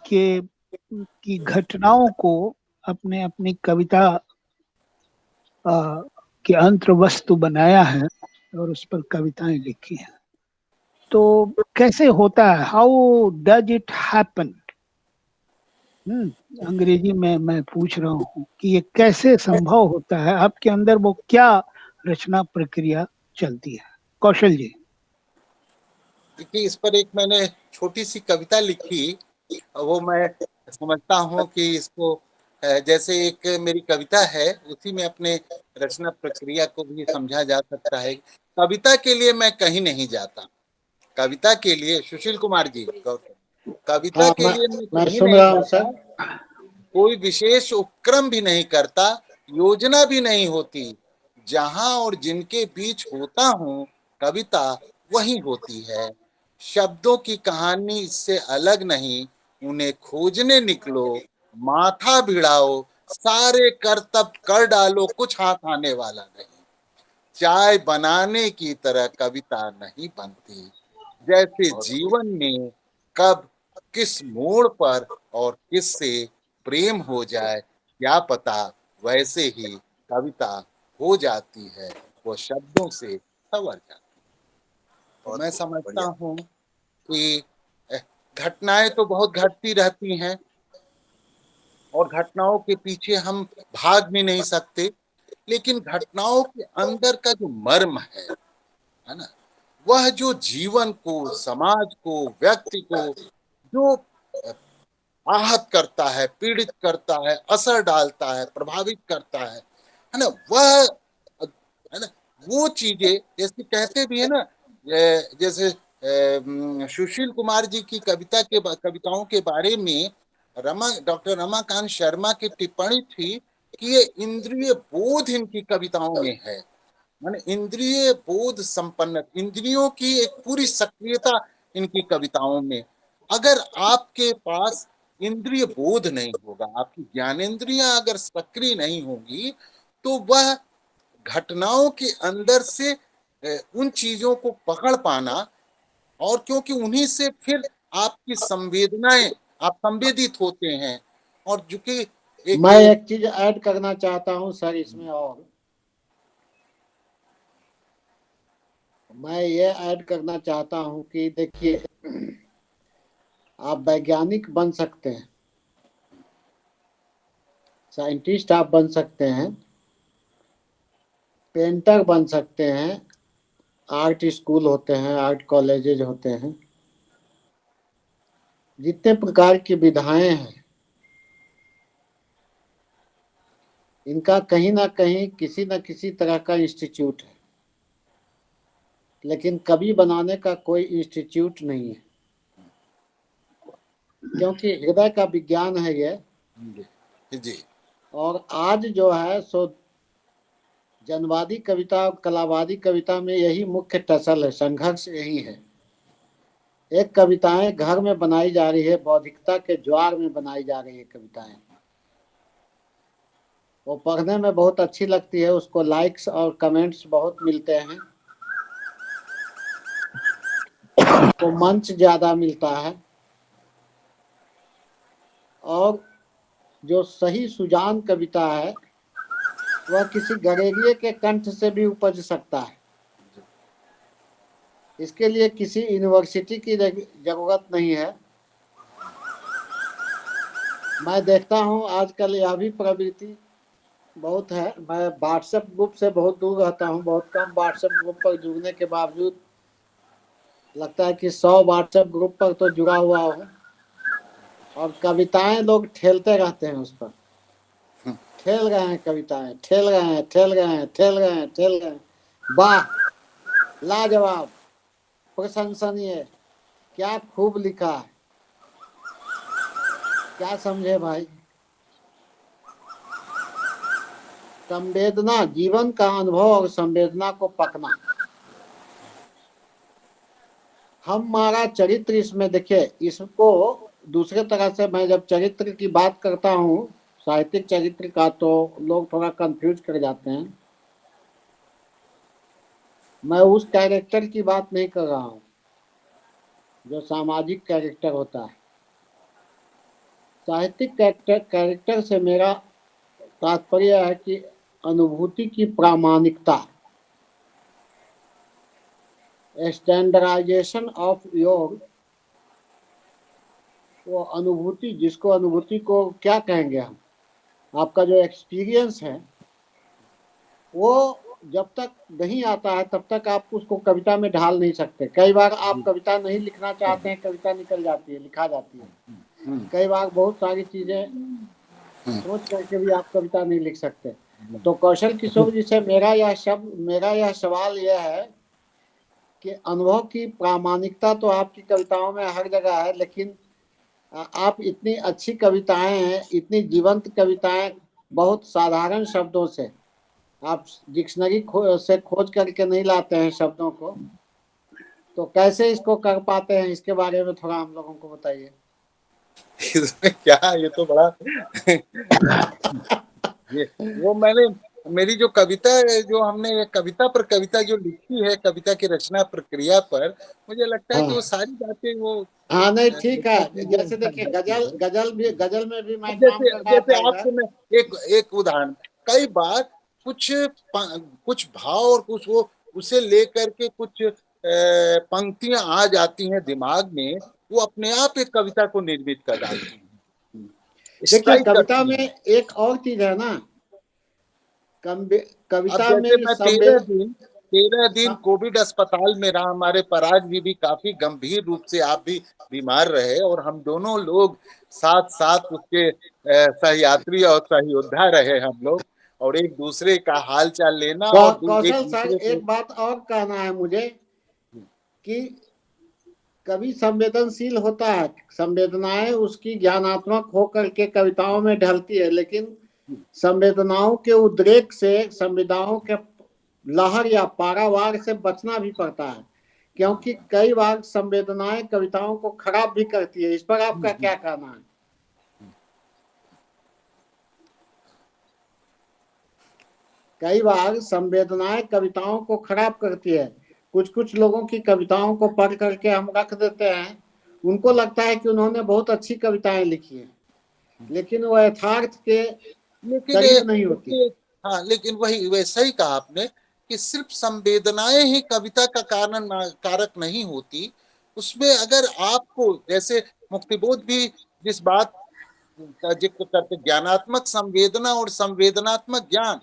के की घटनाओं को अपने अपनी कविता के अंतर वस्तु बनाया है और उस पर कविताएं लिखी हैं। तो कैसे होता है, हाउ डज इट हैपन? अंग्रेजी में मैं पूछ रहा हूँ कि ये कैसे संभव होता है, आपके अंदर वो क्या रचना प्रक्रिया चलती है? कौशल जी। देखिए, इस पर एक मैंने छोटी सी कविता लिखी, वो मैं समझता हूँ कि इसको जैसे एक मेरी कविता है, उसी में अपने रचना प्रक्रिया को भी समझा जा सकता है। कविता के लिए मैं कहीं नहीं जाता, कविता के लिए सुशील कुमार जी, कविता हाँ, के लिए मैं मैं कहीं सुन नहीं रहा हूँ जाता, सर। कोई विशेष उपक्रम भी नहीं करता, योजना भी नहीं होती, जहां और जिनके बीच होता हूँ कविता वही होती है। शब्दों की कहानी इससे अलग नहीं, उन्हें खोजने निकलो, माथा भिड़ाओ, सारे करतब कर डालो, कुछ हाथ आने वाला नहीं। चाय बनाने की तरह कविता नहीं बनती, जैसे जीवन में कब किस मोड़ पर और किससे प्रेम हो जाए क्या पता, वैसे ही कविता हो जाती है, वो शब्दों से संवर जाती है। तो बहुत मैं खूब, समझता बढ़िया। हूँ कि घटनाएं तो बहुत घटती रहती हैं और घटनाओं के पीछे हम भाग भी नहीं सकते, लेकिन घटनाओं के अंदर का जो मर्म है ना, वह जो जीवन को, समाज को, व्यक्ति को जो आहत करता है, पीड़ित करता है, असर डालता है, प्रभावित करता है ना, वह है ना, वो चीजें जैसे कहते भी है ना, जैसे सुशील कुमार जी की कविताओं के बारे में डॉक्टर रमाकांत शर्मा की टिप्पणी थी कि ये इंद्रिय बोध इनकी कविताओं में है, माने इंद्रिय बोध संपन्न, इंद्रियों की एक पूरी सक्रियता इनकी कविताओं में। अगर आपके पास इंद्रिय बोध नहीं होगा, आपकी ज्ञानेंद्रियां अगर सक्रिय नहीं होगी, तो वह घटनाओं के अंदर से उन चीजों को पकड़ पाना, और क्योंकि उन्हीं से फिर आपकी संवेदनाएं, आप संवेदित होते हैं, और जो कि मैं एक चीज ऐड करना चाहता हूँ सर इसमें, और मैं ये ऐड करना चाहता हूँ कि देखिए, आप वैज्ञानिक बन सकते हैं, साइंटिस्ट आप बन सकते हैं, पेंटर बन सकते हैं, आर्ट स्कूल होते हैं, आर्ट कॉलेजेज होते हैं, जितने प्रकार की विधाएं हैं, इनका कहीं ना कहीं किसी न किसी तरह का इंस्टीट्यूट है, लेकिन कवि बनाने का कोई इंस्टीट्यूट नहीं है, क्योंकि हृदय का विज्ञान है ये। जी और आज जो है सो जनवादी कविता और कलावादी कविता में यही मुख्य टसल है, संघर्ष यही है। एक कविताएं घर में बनाई जा रही है, बौद्धिकता के ज्वार में बनाई जा रही है कविताएं, वो पढ़ने में बहुत अच्छी लगती है, उसको लाइक्स और कमेंट्स बहुत मिलते हैं, उसको मंच ज्यादा मिलता है, और जो सही सुजान कविता है वह किसी गरेरिये के कंठ से भी उपज सकता है। इसके लिए किसी यूनिवर्सिटी की जरूरत नहीं है। मैं देखता हूँ आजकल यह भी प्रवृत्ति बहुत है। मैं व्हाट्सएप ग्रुप से बहुत दूर रहता हूँ, बहुत कम व्हाट्सएप ग्रुप पर जुड़ने के बावजूद लगता है कि 100 व्हाट्सएप ग्रुप पर तो जुड़ा हुआ हूँ, और कविताएं लोग ठेलते रहते हैं उस पर, ठेल गए हैं कविताएं, ठेल गए हैं, ठेल गए हैं, ठेल गए हैं, ठेल गए हैं। वाह, लाजवाब, प्रशंसनीय, क्या खूब लिखा है। क्या समझे भाई? संवेदना, जीवन का अनुभव और संवेदना को पकना। हमारा चरित्र इसमें देखिए, इसको दूसरे तरह से मैं जब चरित्र की बात करता हूँ, साहित्यिक चरित्र का, तो लोग थोड़ा कंफ्यूज कर जाते हैं। मैं उस कैरेक्टर की बात नहीं कर रहा हूँ जो सामाजिक कैरेक्टर होता है। साहित्यिक कैरेक्टर से मेरा तात्पर्य है कि अनुभूति की प्रामाणिकता, स्टैंडर्डाइजेशन ऑफ योर, वो अनुभूति, जिसको अनुभूति को क्या कहेंगे हम, आपका जो एक्सपीरियंस है, वो जब तक नहीं आता है तब तक आप उसको कविता में ढाल नहीं सकते। कई बार आप कविता नहीं लिखना चाहते हैं, कविता निकल जाती है, लिखा जाती है। कई बार बहुत सारी चीजें सोच करके भी आप कविता नहीं लिख सकते। तो कौशल किशोर जी से मेरा यह सवाल यह है कि अनुभव की प्रामाणिकता तो आपकी कविताओं में हर जगह है, लेकिन आप इतनी अच्छी कविताएं हैं, इतनी जीवंत कविताएं, बहुत साधारण शब्दों से, आप डिक्शनरी से खोज करके नहीं लाते हैं शब्दों को, तो कैसे इसको कर पाते हैं? इसके बारे में थोड़ा हम लोगों को बताइए। इसमें क्या, ये तो बड़ा वो मैंने, मेरी जो कविता है, जो हमने ये कविता पर कविता जो लिखी है, कविता की रचना प्रक्रिया पर, मुझे लगता है कि वो सारी बातें वो हाँ, नहीं ठीक है। जैसे देखिए, गजल में भी मैं काम जैसे कर रहा जैसे था इधर। आपको मैं एक उदाहरण, कई बार कुछ भाव और कुछ वो उसे लेकर के कुछ पंक्तियां आ जाती हैं दिमाग में, वो अपने आप एक कविता को निर्मित कर डालती हैं, देखिए, स्ट्राइक कविता करती में हैं। एक और चीज है ना, अब कविता जैसे में मैं 13 दिन कोविड अस्पताल में रहा, हमारे पराग जी भी काफी गंभीर रूप से, आप भी बीमार रहे, और हम दोनों लोग साथ साथ उसके सहयात्री और सहयोद्धा रहे हम लोग, और एक दूसरे का हाल चाल लेना, और एक कौशल सर, दूसरे को। एक बात और कहना है मुझे कि कवि संवेदनशील होता है, संवेदनाएं उसकी ज्ञानात्मक होकर के कविताओं में ढलती है, लेकिन संवेदनाओं के उद्रेक से, संवेदनाओं के लहर या पारावार से बचना भी पड़ता है, क्योंकि कई बार संवेदनाएं कविताओं को खराब भी करती है। इस पर आपका क्या कहना है? कई बार संवेदनाएं कविताओं को खराब करती है। कुछ लोगों की कविताओं को पढ़ करके हम रख देते हैं, उनको लगता है कि उन्होंने बहुत अच्छी कविताएं लिखी हैं, लेकिन वो यथार्थ के लेकिन करीब नहीं होती। हाँ, लेकिन वही वैसा ही कहा आपने कि सिर्फ संवेदनाएं ही कविता का कारक नहीं होती। उसमें अगर आपको, जैसे मुक्तिबोध भी जिस बात का जिक्र करते, ज्ञानात्मक संवेदना और संवेदनात्मक ज्ञान,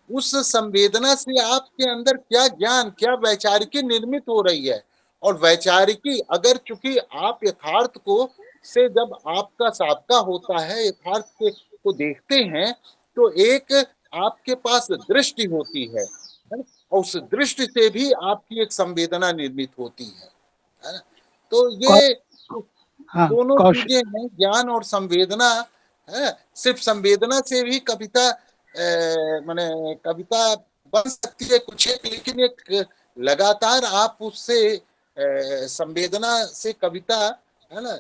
उस संवेदना से आपके अंदर क्या ज्ञान, क्या वैचारिकी निर्मित हो रही है। और वैचारिकी, अगर चूंकि आप यथार्थ को से जब आपका साबका होता है, यथार्थ को देखते हैं, तो एक आपके पास दृष्टि होती है ना? और उस दृष्टि से भी आपकी एक संवेदना निर्मित होती है ना? तो ये हाँ, दोनों कौशल, चीजें हैं, ज्ञान और संवेदना है। सिर्फ संवेदना से भी कविता माने कविता बन सकती है कुछ एक, लेकिन एक लगातार आप उससे संवेदना से कविता, है ना,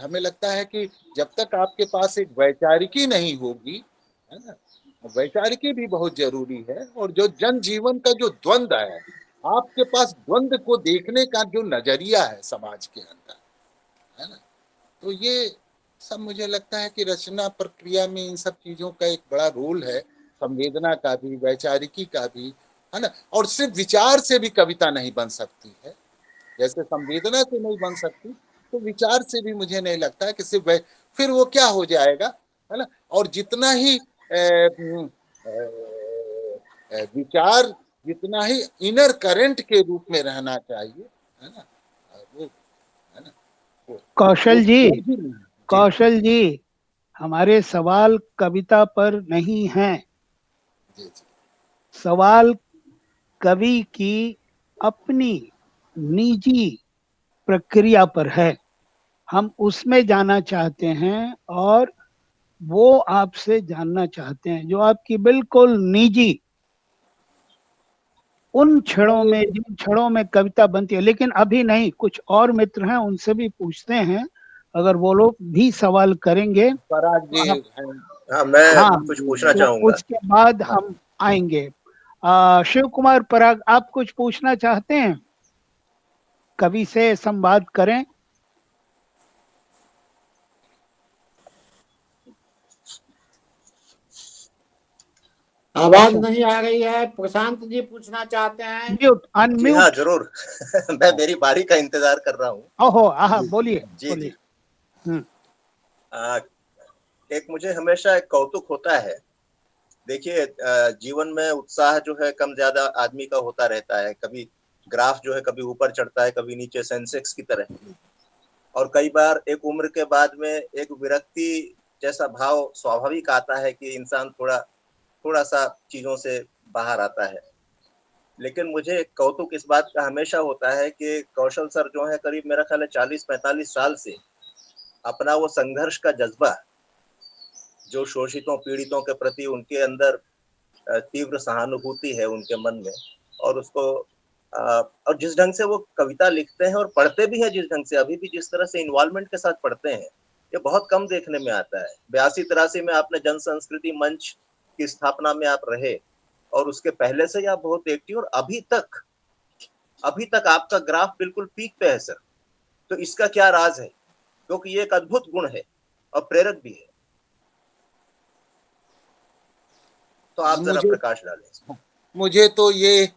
हमें लगता है कि जब तक आपके पास एक वैचारिकी नहीं होगी, है ना, वैचारिकी भी बहुत जरूरी है। और जो जन जीवन का जो द्वंद्व है, आपके पास द्वंद्व को देखने का जो नजरिया है समाज के अंदर, है ना, तो ये सब मुझे लगता है कि रचना प्रक्रिया में इन सब चीजों का एक बड़ा रोल है, संवेदना का भी, वैचारिकी का भी, है ना। और सिर्फ विचार से भी कविता नहीं बन सकती है, जैसे संवेदना से नहीं बन सकती, तो विचार से भी मुझे नहीं लगता है कि सिर्फ फिर वो क्या हो जाएगा, है ना। और जितना ही विचार जितना ही इनर करंट के रूप में रहना चाहिए, है ना, वो, है ना, कौशल जी, वो भी नहीं है। कौशल जी, हमारे सवाल कविता पर नहीं है, जी, जी, सवाल कवि की अपनी निजी प्रक्रिया पर है। हम उसमें जाना चाहते हैं और वो आपसे जानना चाहते हैं जो आपकी बिल्कुल निजी उन क्षणों में, जिन क्षणों में कविता बनती है। लेकिन अभी नहीं, कुछ और मित्र हैं, उनसे भी पूछते हैं, अगर वो लोग भी सवाल करेंगे पराग तो जी हम, हैं। हाँ, मैं हाँ, कुछ पूछना तो चाहूंगा। उसके बाद हम आएंगे। शिव कुमार पराग, आप कुछ पूछना चाहते हैं? कवि से संवाद करें। आवाज अच्छा, नहीं आ रही है। प्रशांत जी पूछना चाहते हैं। म्यूट, जी हाँ, अनम्यूट। जरूर। मैं मेरी बारी का इंतजार कर रहा हूँ। ओहो, आहा, बोलिए जी बोलिए। जी। हम्म, आ, एक मुझे हमेशा एक कौतुक होता है। देखिए, जीवन में उत्साह जो है कम ज्यादा आदमी का होता रहता है। कभी ग्राफ जो है कभी ऊपर चढ़ता है, कभी नीचे, सेंसेक्स की तरह। और कई बार एक उम्र के बाद में एक विरक्ति जैसा भाव स्वाभाविक आता है कि इंसान थोड़ा थोड़ा सा चीजों से बाहर आता है। लेकिन मुझे कौतुक इस बात का हमेशा होता है कि कौशल सर जो है करीब मेरा ख्याल है 40-45 साल से अपना वो संघर्ष का जज्बा, जो शोषितों पीड़ितों के प्रति उनके अंदर तीव्र सहानुभूति है उनके मन में, और उसको और जिस ढंग से वो कविता लिखते हैं और पढ़ते भी हैं, जिस ढंग से अभी भी जिस तरह से इन्वॉल्वमेंट के साथ पढ़ते हैं, ये बहुत कम देखने में आता है। 82-83 में आपने जन संस्कृति मंच की स्थापना में आप रहे, और उसके पहले से ही आप बहुत एक्टिव, और अभी तक आपका ग्राफ बिल्कुल पीक पे है सर। तो इसका क्या राज है? क्योंकि ये एक अद्भुत गुण है और प्रेरक भी है। तो आप जरा मुझे प्रकाश डालें। मुझे तो ये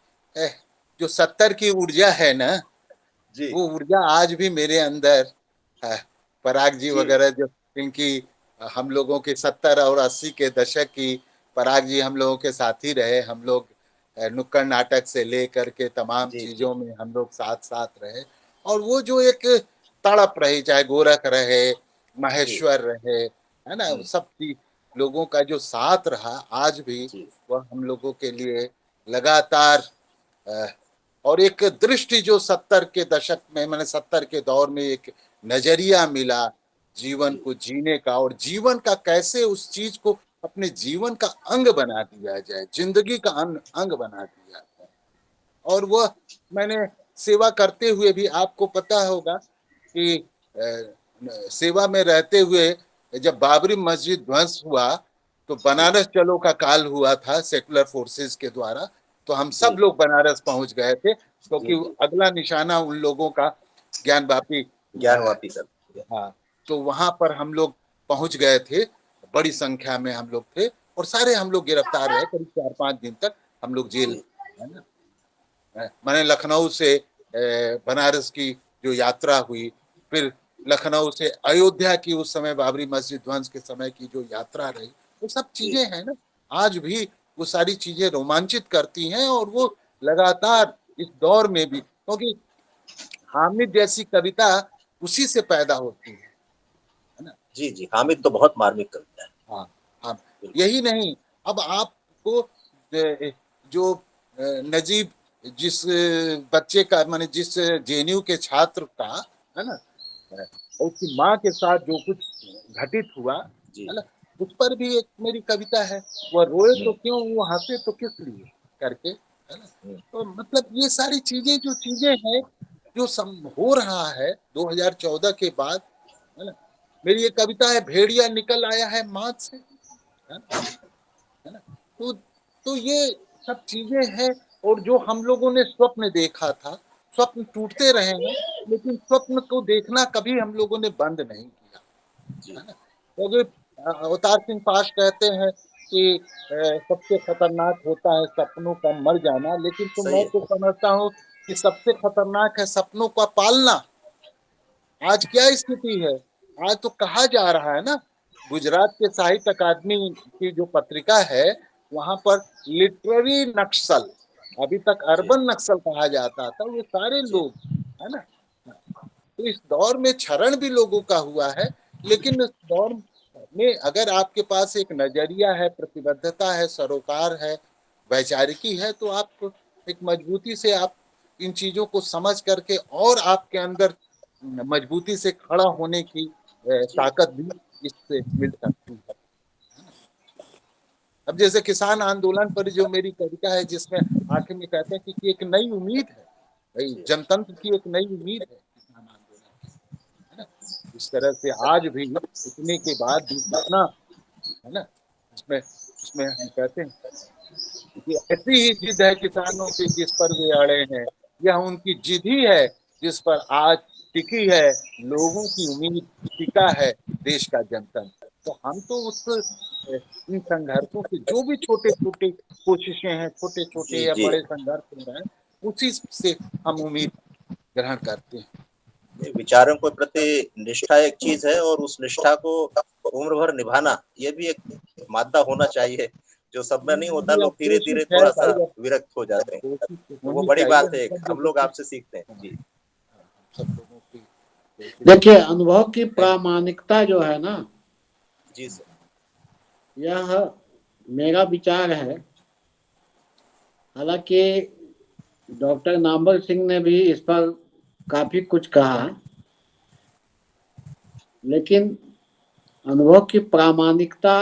जो 70 की ऊर्जा है ना, जी वो ऊर्जा आज भी मेरे अंदर है। पराग जी जी वगैरह जो इनकी, हम लोगों के 70 और 80 के दशक की, पराग जी हम लोगों के साथी रहे। हम लोग नुक्कड़ नाटक से लेकर के तमाम जी जी चीजों में हम लोग साथ साथ रहे। और वो जो एक तड़प रही, चाहे गोरख रहे, जी महेश्वर रहे, है ना, सब लोगों का जो साथ रहा आज भी, जी वह हम लोगों के लिए लगातार अ, और एक दृष्टि जो 70 के दशक में, मैंने 70 के दौर में एक नजरिया मिला जीवन जी को जीने का, और जीवन का कैसे उस चीज को अपने जीवन का अंग बना दिया जाए, जिंदगी का अंग बना दिया जाए। और वह मैंने सेवा करते हुए भी, आपको पता होगा कि सेवा में रहते हुए जब बाबरी मस्जिद ध्वंस हुआ, तो जी बनारस चलो का काल हुआ था सेकुलर फोर्सेस के द्वारा। तो हम सब जी लोग बनारस पहुंच गए थे, जी क्योंकि जी अगला निशाना उन लोगों का ज्ञान वापी, ज्ञान वापी कर। हाँ, तो वहां पर हम लोग पहुंच गए थे। बड़ी संख्या में हम लोग थे, और सारे हम लोग गिरफ्तार रहे करीब 4-5 दिन तक हम लोग जेल, जी है ना। मैंने लखनऊ से बनारस की जो यात्रा हुई, फिर लखनऊ से अयोध्या की उस समय बाबरी मस्जिद ध्वंस के समय की जो यात्रा रही, वो सब जी चीजें हैं ना, आज भी वो सारी चीजें रोमांचित करती हैं। और वो लगातार इस दौर में भी, क्योंकि हामिद जैसी कविता उसी से पैदा होती है ना। जी जी हामिद तो बहुत मार्मिक कविता है। हाँ, हाँ, बिल्कुल। यही नहीं, अब आपको जो नजीब, जिस बच्चे का, माने जिस जेएनयू के छात्र का, है ना, और उसकी माँ के साथ जो कुछ घटित हुआ, जी है ना, उस पर भी एक मेरी कविता है, वह रोए तो हम्म, क्यों, वो हंसे तो किस लिए, करके, है ना। हम्म, तो मतलब ये सारी चीजें, जो चीजें हैं, जो हो रहा है 2014 के बाद, है ना। मेरी ये कविता है, भेड़िया निकल आया है माँ से, है ना, है ना। तो ये सब चीजें हैं। और जो हम लोगों ने स्वप्न देखा था, स्वप्न टूटते रहे हैं, लेकिन स्वप्न को देखना कभी हम लोगों ने बंद नहीं किया, है ना। क्योंकि अवतार सिंह पाश कहते हैं कि सबसे खतरनाक होता है सपनों का मर जाना, लेकिन तो सही मैं है। तो समझता हूँ कि सबसे खतरनाक है सपनों का पालना। आज क्या स्थिति है? आज तो कहा जा रहा है ना, गुजरात के साहित्य अकादमी की जो पत्रिका है, वहां पर लिटरेरी नक्सल, अभी तक जी अर्बन नक्सल कहा जाता था, वो सारे जी लोग, है ना। तो इस दौर में क्षरण भी लोगों का हुआ है, लेकिन इस दौर में अगर आपके पास एक नजरिया है, प्रतिबद्धता है, सरोकार है, वैचारिकी है, तो आप एक मजबूती से आप इन चीजों को समझ करके और आपके अंदर मजबूती से खड़ा होने की जी ताकत भी इससे मिल सकती है। अब जैसे किसान आंदोलन पर जो मेरी कविता है, जिसमें आखिर में कहते हैं कि एक नई उम्मीद है, भाई जी जनतंत्र की एक नई उम्मीद है किसान आंदोलन, है ना। इस तरह से आज भी इतने के बाद भी कितना, है ना, उसमें उसमें हम कहते हैं कि ऐसी ही जिद है किसानों की जिस पर वे अड़े हैं, यह उनकी जिद ही है जिस पर आज टिकी है लोगों की उम्मीद, टिका है देश का जनतंत्र। तो हम तो उस इन संघर्षों से जो भी छोटे छोटे कोशिशें हैं, छोटे छोटे जी या जी। बड़े संघर्ष हो रहे हैं, उसी से हम उम्मीद ग्रहण करते हैं। विचारों के प्रति निष्ठा एक चीज है, और उस निष्ठा को उम्र भर निभाना ये भी एक मादा होना चाहिए, जो सब में नहीं होता। जी, अब लोग धीरे धीरे कोशिश है थोड़ा सा भाई, अब विरक्त हो जाते हैं, कोशिश तो तो वो होनी बड़ी चाहिए, बात है, हम एक सब हम लोगों लोग की, आपसे सीखते हैं जी। सब लोगों की कोशिश देखिए, अनुभव की प्रामाणिकता जो है ना, जी सर। यह मेरा विचार है। हालांकि डॉक्टर नामवर सिंह ने भी इस पर काफी कुछ कहा, लेकिन अनुभव की प्रामाणिकता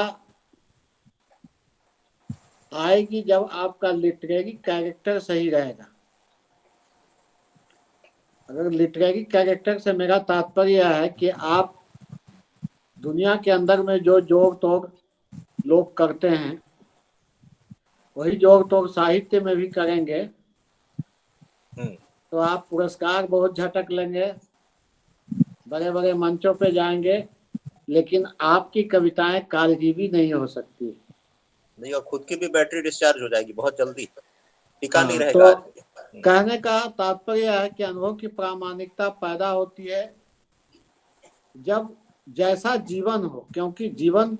आएगी जब आपका लिटरेरी कैरेक्टर सही रहेगा। अगर लिटरेरी कैरेक्टर से मेरा तात्पर्य है कि आप दुनिया के अंदर में जो जोड़ तोड़ लोग करते हैं, वही जोड़ तोड़ साहित्य में भी करेंगे, तो आप पुरस्कार बहुत झटक लेंगे, बड़े बड़े मंचों पे जाएंगे, लेकिन आपकी कविताएं कालजीवी नहीं हो सकती। नहीं, और खुद की भी बैटरी डिस्चार्ज हो जाएगी बहुत जल्दी, टिका नहीं हाँ, रहेगा तो आदमी। कहने का तात्पर्य है कि अनुभव की प्रामाणिकता पैदा होती है जब जैसा जीवन हो, क्योंकि जीवन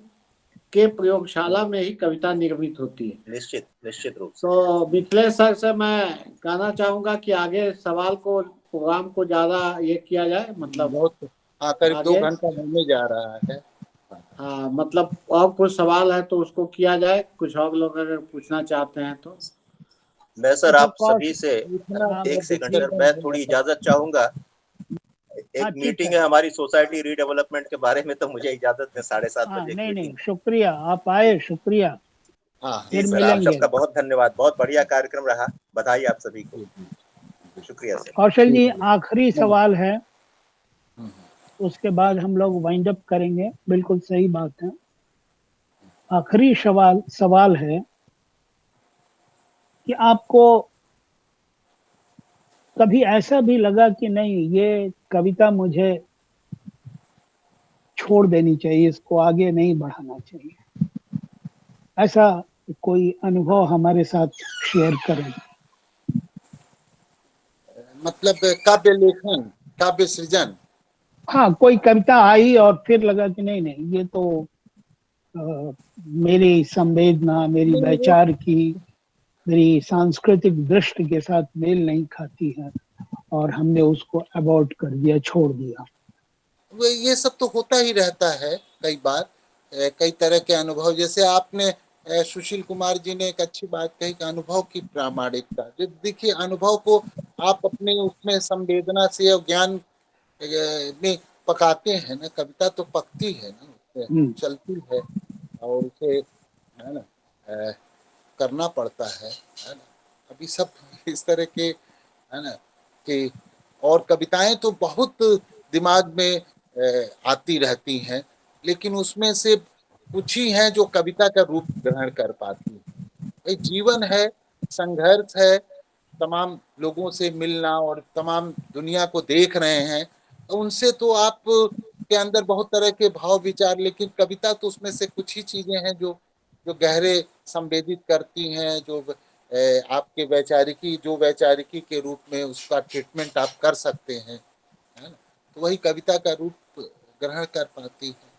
के प्रयोगशाला में ही कविता निर्मित होती है। निश्चित निश्चित रूप से। तो मिथिलेश सर से मैं कहना चाहूंगा कि आगे सवाल को, प्रोग्राम को ज्यादा ये किया जाए, मतलब बहुत, हाँ, करीब आगे 2 घंटा होने जा रहा है। हाँ, मतलब और कुछ सवाल है तो उसको किया जाए, कुछ और लोग अगर पूछना चाहते हैं तो। मैं सर अच्छा आप कौश सभी से इतना हाँ एक सेकंड सर, डिस्टर्बेंस मैं हो थोड़ी रहा इजाजत चाहूंगा। एक हाँ ठीक मीटिंग है। है हमारी सोसाइटी रीडेवलपमेंट के बारे में, तो मुझे इजाजत दें, 7:30 हाँ बजे एक नहीं मीटिंग नहीं, है। शुक्रिया आप जी आए, शुक्रिया। हाँ जी फिर सर, आप मिलेंगे। सबका बहुत धन्यवाद, बहुत बढ़िया कार्यक्रम रहा, बधाई आप सभी को, शुक्रिया सर। कौशल जी ठीक है। आखिरी नमस्ते। सवाल है, उसके बाद हम लोग वाइंड अप करेंगे। बिल्कुल सही बात है। आखिरी सवाल सवाल है कि आपको कभी ऐसा भी लगा कि नहीं ये कविता मुझे छोड़ देनी चाहिए, इसको आगे नहीं बढ़ाना चाहिए, ऐसा कोई अनुभव हमारे साथ शेयर करें? मतलब काव्य लेखन, काव्य सृजन। हाँ, कोई कविता आई और फिर लगा कि नहीं नहीं ये तो अ, मेरी संवेदना, मेरी नहीं, वो वैचार की, मेरी सांस्कृतिक दृष्टि के साथ मेल नहीं खाती है और हमने उसको अबॉर्ट कर दिया, छोड़ दिया। ये सब तो होता ही रहता है कई बार। कई तरह के अनुभव, जैसे आपने सुशील कुमार जी ने एक अच्छी बात कही कि अनुभव की प्रामाणिकता। जो देखिए, अनुभव को आप अपने उसमें संवेदना से और ज्ञान में पकाते हैं ना, कविता तो पकती है ना, उसमें हम्म। चलती है, और उसे, है ना, करना पड़ता है ना। अभी सब इस तरह के, है ना, कि और कविताएं तो बहुत दिमाग में आती रहती हैं, लेकिन उसमें से कुछ ही हैं जो कविता का रूप ग्रहण कर पाती हैं। भाई जीवन है, संघर्ष है, तमाम लोगों से मिलना और तमाम दुनिया को देख रहे हैं, तो उनसे तो आप के अंदर बहुत तरह के भाव विचार, लेकिन कविता तो उसमें से कुछ ही चीजें हैं जो जो गहरे संवेदित करती हैं, जो आपके वैचारिकी के रूप में उसका ट्रीटमेंट आप कर सकते हैं, है ना, तो वही कविता का रूप ग्रहण कर पाती है।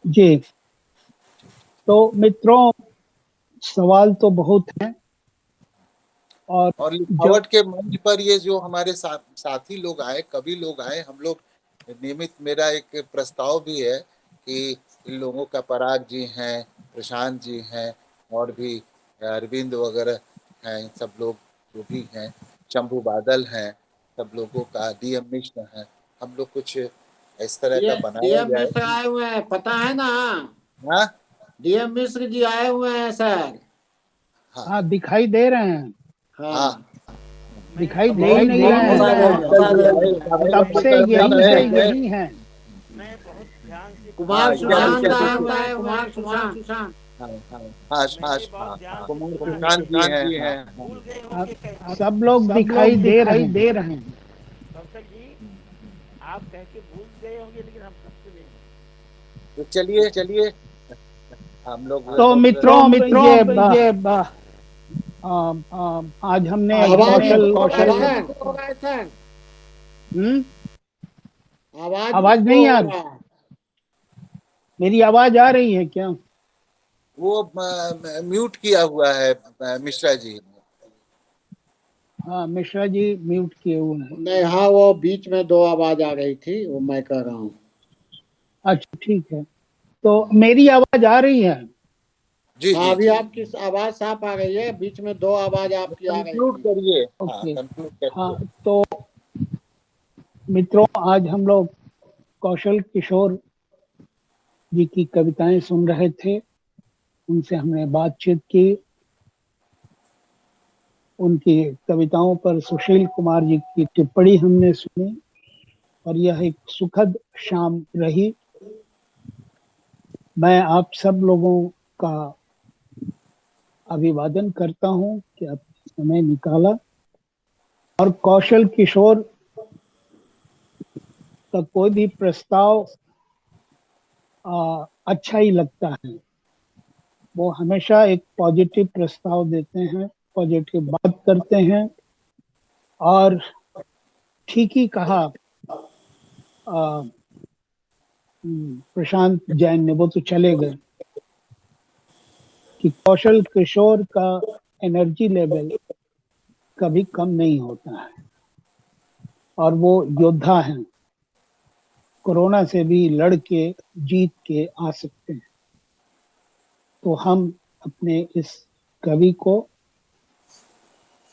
जी, तो मित्रों सवाल तो बहुत हैं और लिखावट के मंच पर ये जो हमारे साथी लोग आए, कवि लोग आए, हम लोग नियमित, मेरा एक प्रस्ताव भी है कि इन लोगों का पराग जी हैं, प्रशांत जी हैं, और भी अरविंद वगैरह हैं, इन सब लोग जो भी हैं, शंभू बादल हैं, सब लोगों का, डीएम मिश्र हैं, हम लोग कुछ इस तरह का बनाया डीएम जाए। मिश्र आए हुए हैं, पता है ना? हाँ, डीएम मिश्र जी आए हुए हैं सर। हाँ दिखाई दे रहे हैं, हाँ, दिखाई दे ही नहीं रहे हैं, तब से यही हैं। मैं बहुत ध्यान से कुमार सुशांत क्या आए हुए हैं, कुमार सुशांत। कुमार जी हैं, भूल गए होंगे कैसे। सब लोग दिखाई दे रहे हैं। कौशल जी आप कह के भूल गए होंगे, लेकिन हम सबसे नहीं। तो चलिए हम लोग तो मित्रों ये आज हमने कौशल आवाज नहीं आ रही, मेरी आवाज आ रही है क्या? वो म्यूट किया हुआ है मिश्रा जी। हाँ मिश्रा जी म्यूट किए हुए हैं। नहीं, हाँ वो बीच में दो आवाज आ रही थी, वो मैं कह रहा हूँ। अच्छा ठीक है, तो मेरी आवाज आ रही है? जी हाँ, जी अभी जी, आपकी आवाज साफ आ रही है, बीच में दो आवाज आपकी आ रही कंक्लूड थी। करिए। ओके, कंक्लूड करिए। हाँ तो मित्रों आज हम लोग कौशल किशोर जी की कविताएं सुन रहे थे, उनसे हमने बातचीत की, उनकी कविताओं पर सुशील कुमार जी की टिप्पणी हमने सुनी, और यह एक सुखद शाम रही। मैं आप सब लोगों का अभिवादन करता हूं कि आपने समय निकाला, और कौशल किशोर का कोई भी प्रस्ताव अच्छा ही लगता है। वो हमेशा एक पॉजिटिव प्रस्ताव देते हैं, पॉजिटिव बात करते हैं, और ठीक ही कहा प्रशांत जैन ने, वो तो चले गए, कि कौशल किशोर का एनर्जी लेवल कभी कम नहीं होता है, और वो योद्धा हैं, कोरोना से भी लड़ के जीत के आ सकते हैं। तो हम अपने इस कवि को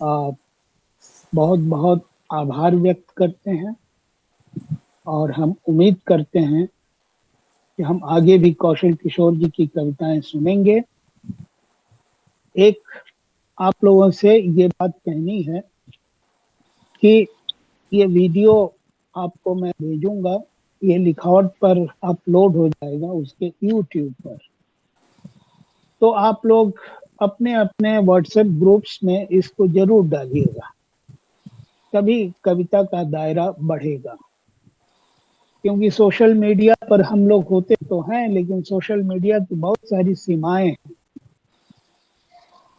बहुत बहुत आभार व्यक्त करते हैं, और हम उम्मीद करते हैं कि हम आगे भी कौशल किशोर जी की कविताएं सुनेंगे। एक आप लोगों से ये बात कहनी है कि ये वीडियो आपको मैं भेजूंगा, ये लिखावट पर अपलोड हो जाएगा उसके YouTube पर, तो आप लोग अपने अपने व्हाट्सएप ग्रुप्स में इसको जरूर डालिएगा, तभी कविता का दायरा बढ़ेगा। क्योंकि सोशल मीडिया पर हम लोग होते तो हैं, लेकिन सोशल मीडिया की बहुत सारी सीमाएं हैं,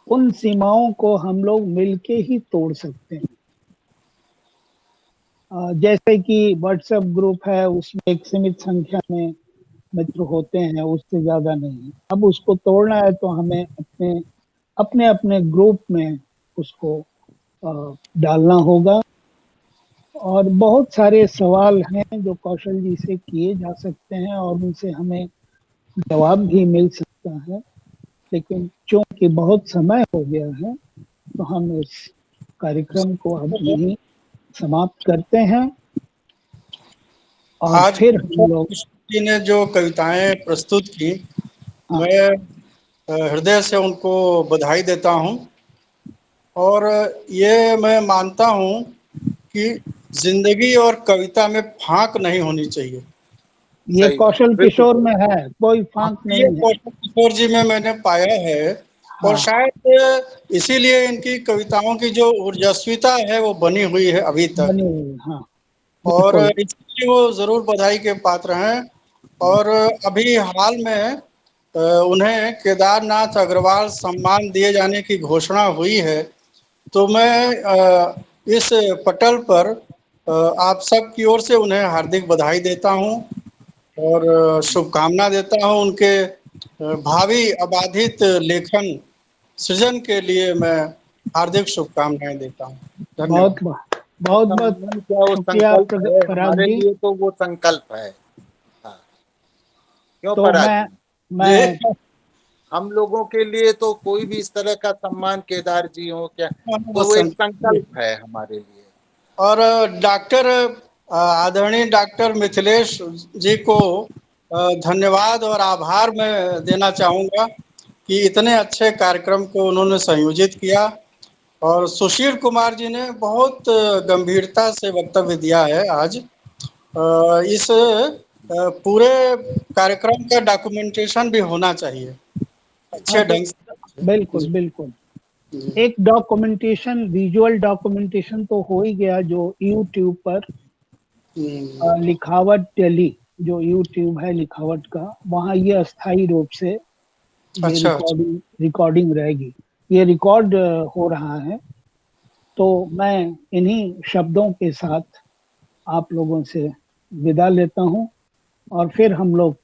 उन सीमाओं को हम लोग मिलके ही तोड़ सकते हैं। जैसे कि व्हाट्सएप ग्रुप है, उसमें एक सीमित संख्या में मित्र होते हैं, उससे ज्यादा नहीं। अब उसको तोड़ना है तो हमें अपने अपने अपने ग्रुप में उसको डालना होगा। और बहुत सारे सवाल हैं जो कौशल जी से किए जा सकते हैं, और उनसे हमें जवाब भी मिल सकता है, लेकिन चूंकि बहुत समय हो गया है तो हम इस कार्यक्रम को अब यहीं समाप्त करते हैं। और आज फिर हम लोग जी ने जो कविताएं प्रस्तुत की, मैं हृदय से उनको बधाई देता हूं, और ये मैं मानता हूं कि जिंदगी और कविता में फांक नहीं होनी चाहिए। ये सही कौशल बिल्कुल। किशोर में है, कोई फांक ये नहीं है। कौशल किशोर जी में मैंने पाया है, और हाँ। शायद इसीलिए इनकी कविताओं की जो ऊर्जस्विता है वो बनी हुई है अभी तक, बनी हुई, हाँ और बिल्कुल। इसलिए वो जरूर बधाई के पात्र हैं। और अभी हाल में उन्हें केदारनाथ अग्रवाल सम्मान दिए जाने की घोषणा हुई है। तो मैं इस पटल पर आप सब की ओर से उन्हें हार्दिक बधाई देता हूं और शुभकामना देता हूं। उनके भावी अबाधित लेखन सृजन के लिए मैं हार्दिक शुभकामनाएं देता हूं। बहुत धन्यवाद। बहुत बहुत सम्मान क्या, वो शुक्रिया संकल्प है पराग हमारे जी। लिए, तो वो संकल्प है। हाँ, क्यों तो पराग जी? मैं हम लोगों के लिए तो कोई भी इस तरह का सम्मान, केदार जी हो क्या, वो तो वो एक संकल्प है हमारे लिए। और डॉक्टर आदरणीय डॉक्टर मिथिलेश जी को धन्यवाद और आभार मैं देना चाहूँगा कि इतने अच्छे कार्यक्रम को उन्होंने संयोजित किया। और सुशील कुमार जी ने बहुत गंभीरता से वक्तव्य दिया है आज। इस पूरे कार्यक्रम का डॉक्यूमेंटेशन भी होना चाहिए अच्छे तो ढंग से। बिल्कुल जी, बिल्कुल जी। एक डॉक्यूमेंटेशन, विजुअल डॉक्यूमेंटेशन तो हो ही गया, जो यूट्यूब पर लिखावट टेली, जो यूट्यूब है लिखावट का, वहाँ ये अस्थायी रूप से ये अच्छा, रिकॉर्डिंग रहेगी। ये रिकॉर्ड हो रहा है। तो मैं इन्हीं शब्दों के साथ आप लोगों से विदा लेता हूं, और फिर हम लोग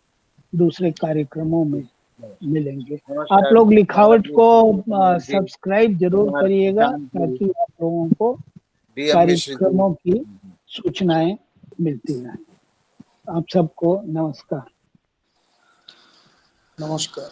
दूसरे कार्यक्रमों में मिलेंगे। आप नमस्कार लोग जी, लिखावट को कुमार जी, सब्सक्राइब जरूर कुमार करिएगा, प्रशांत जी, ताकि आप लोगों को DM मिश्र जी, कार्यक्रमों की सूचनाएं मिलती रहें। आप सबको नमस्कार। नमस्कार।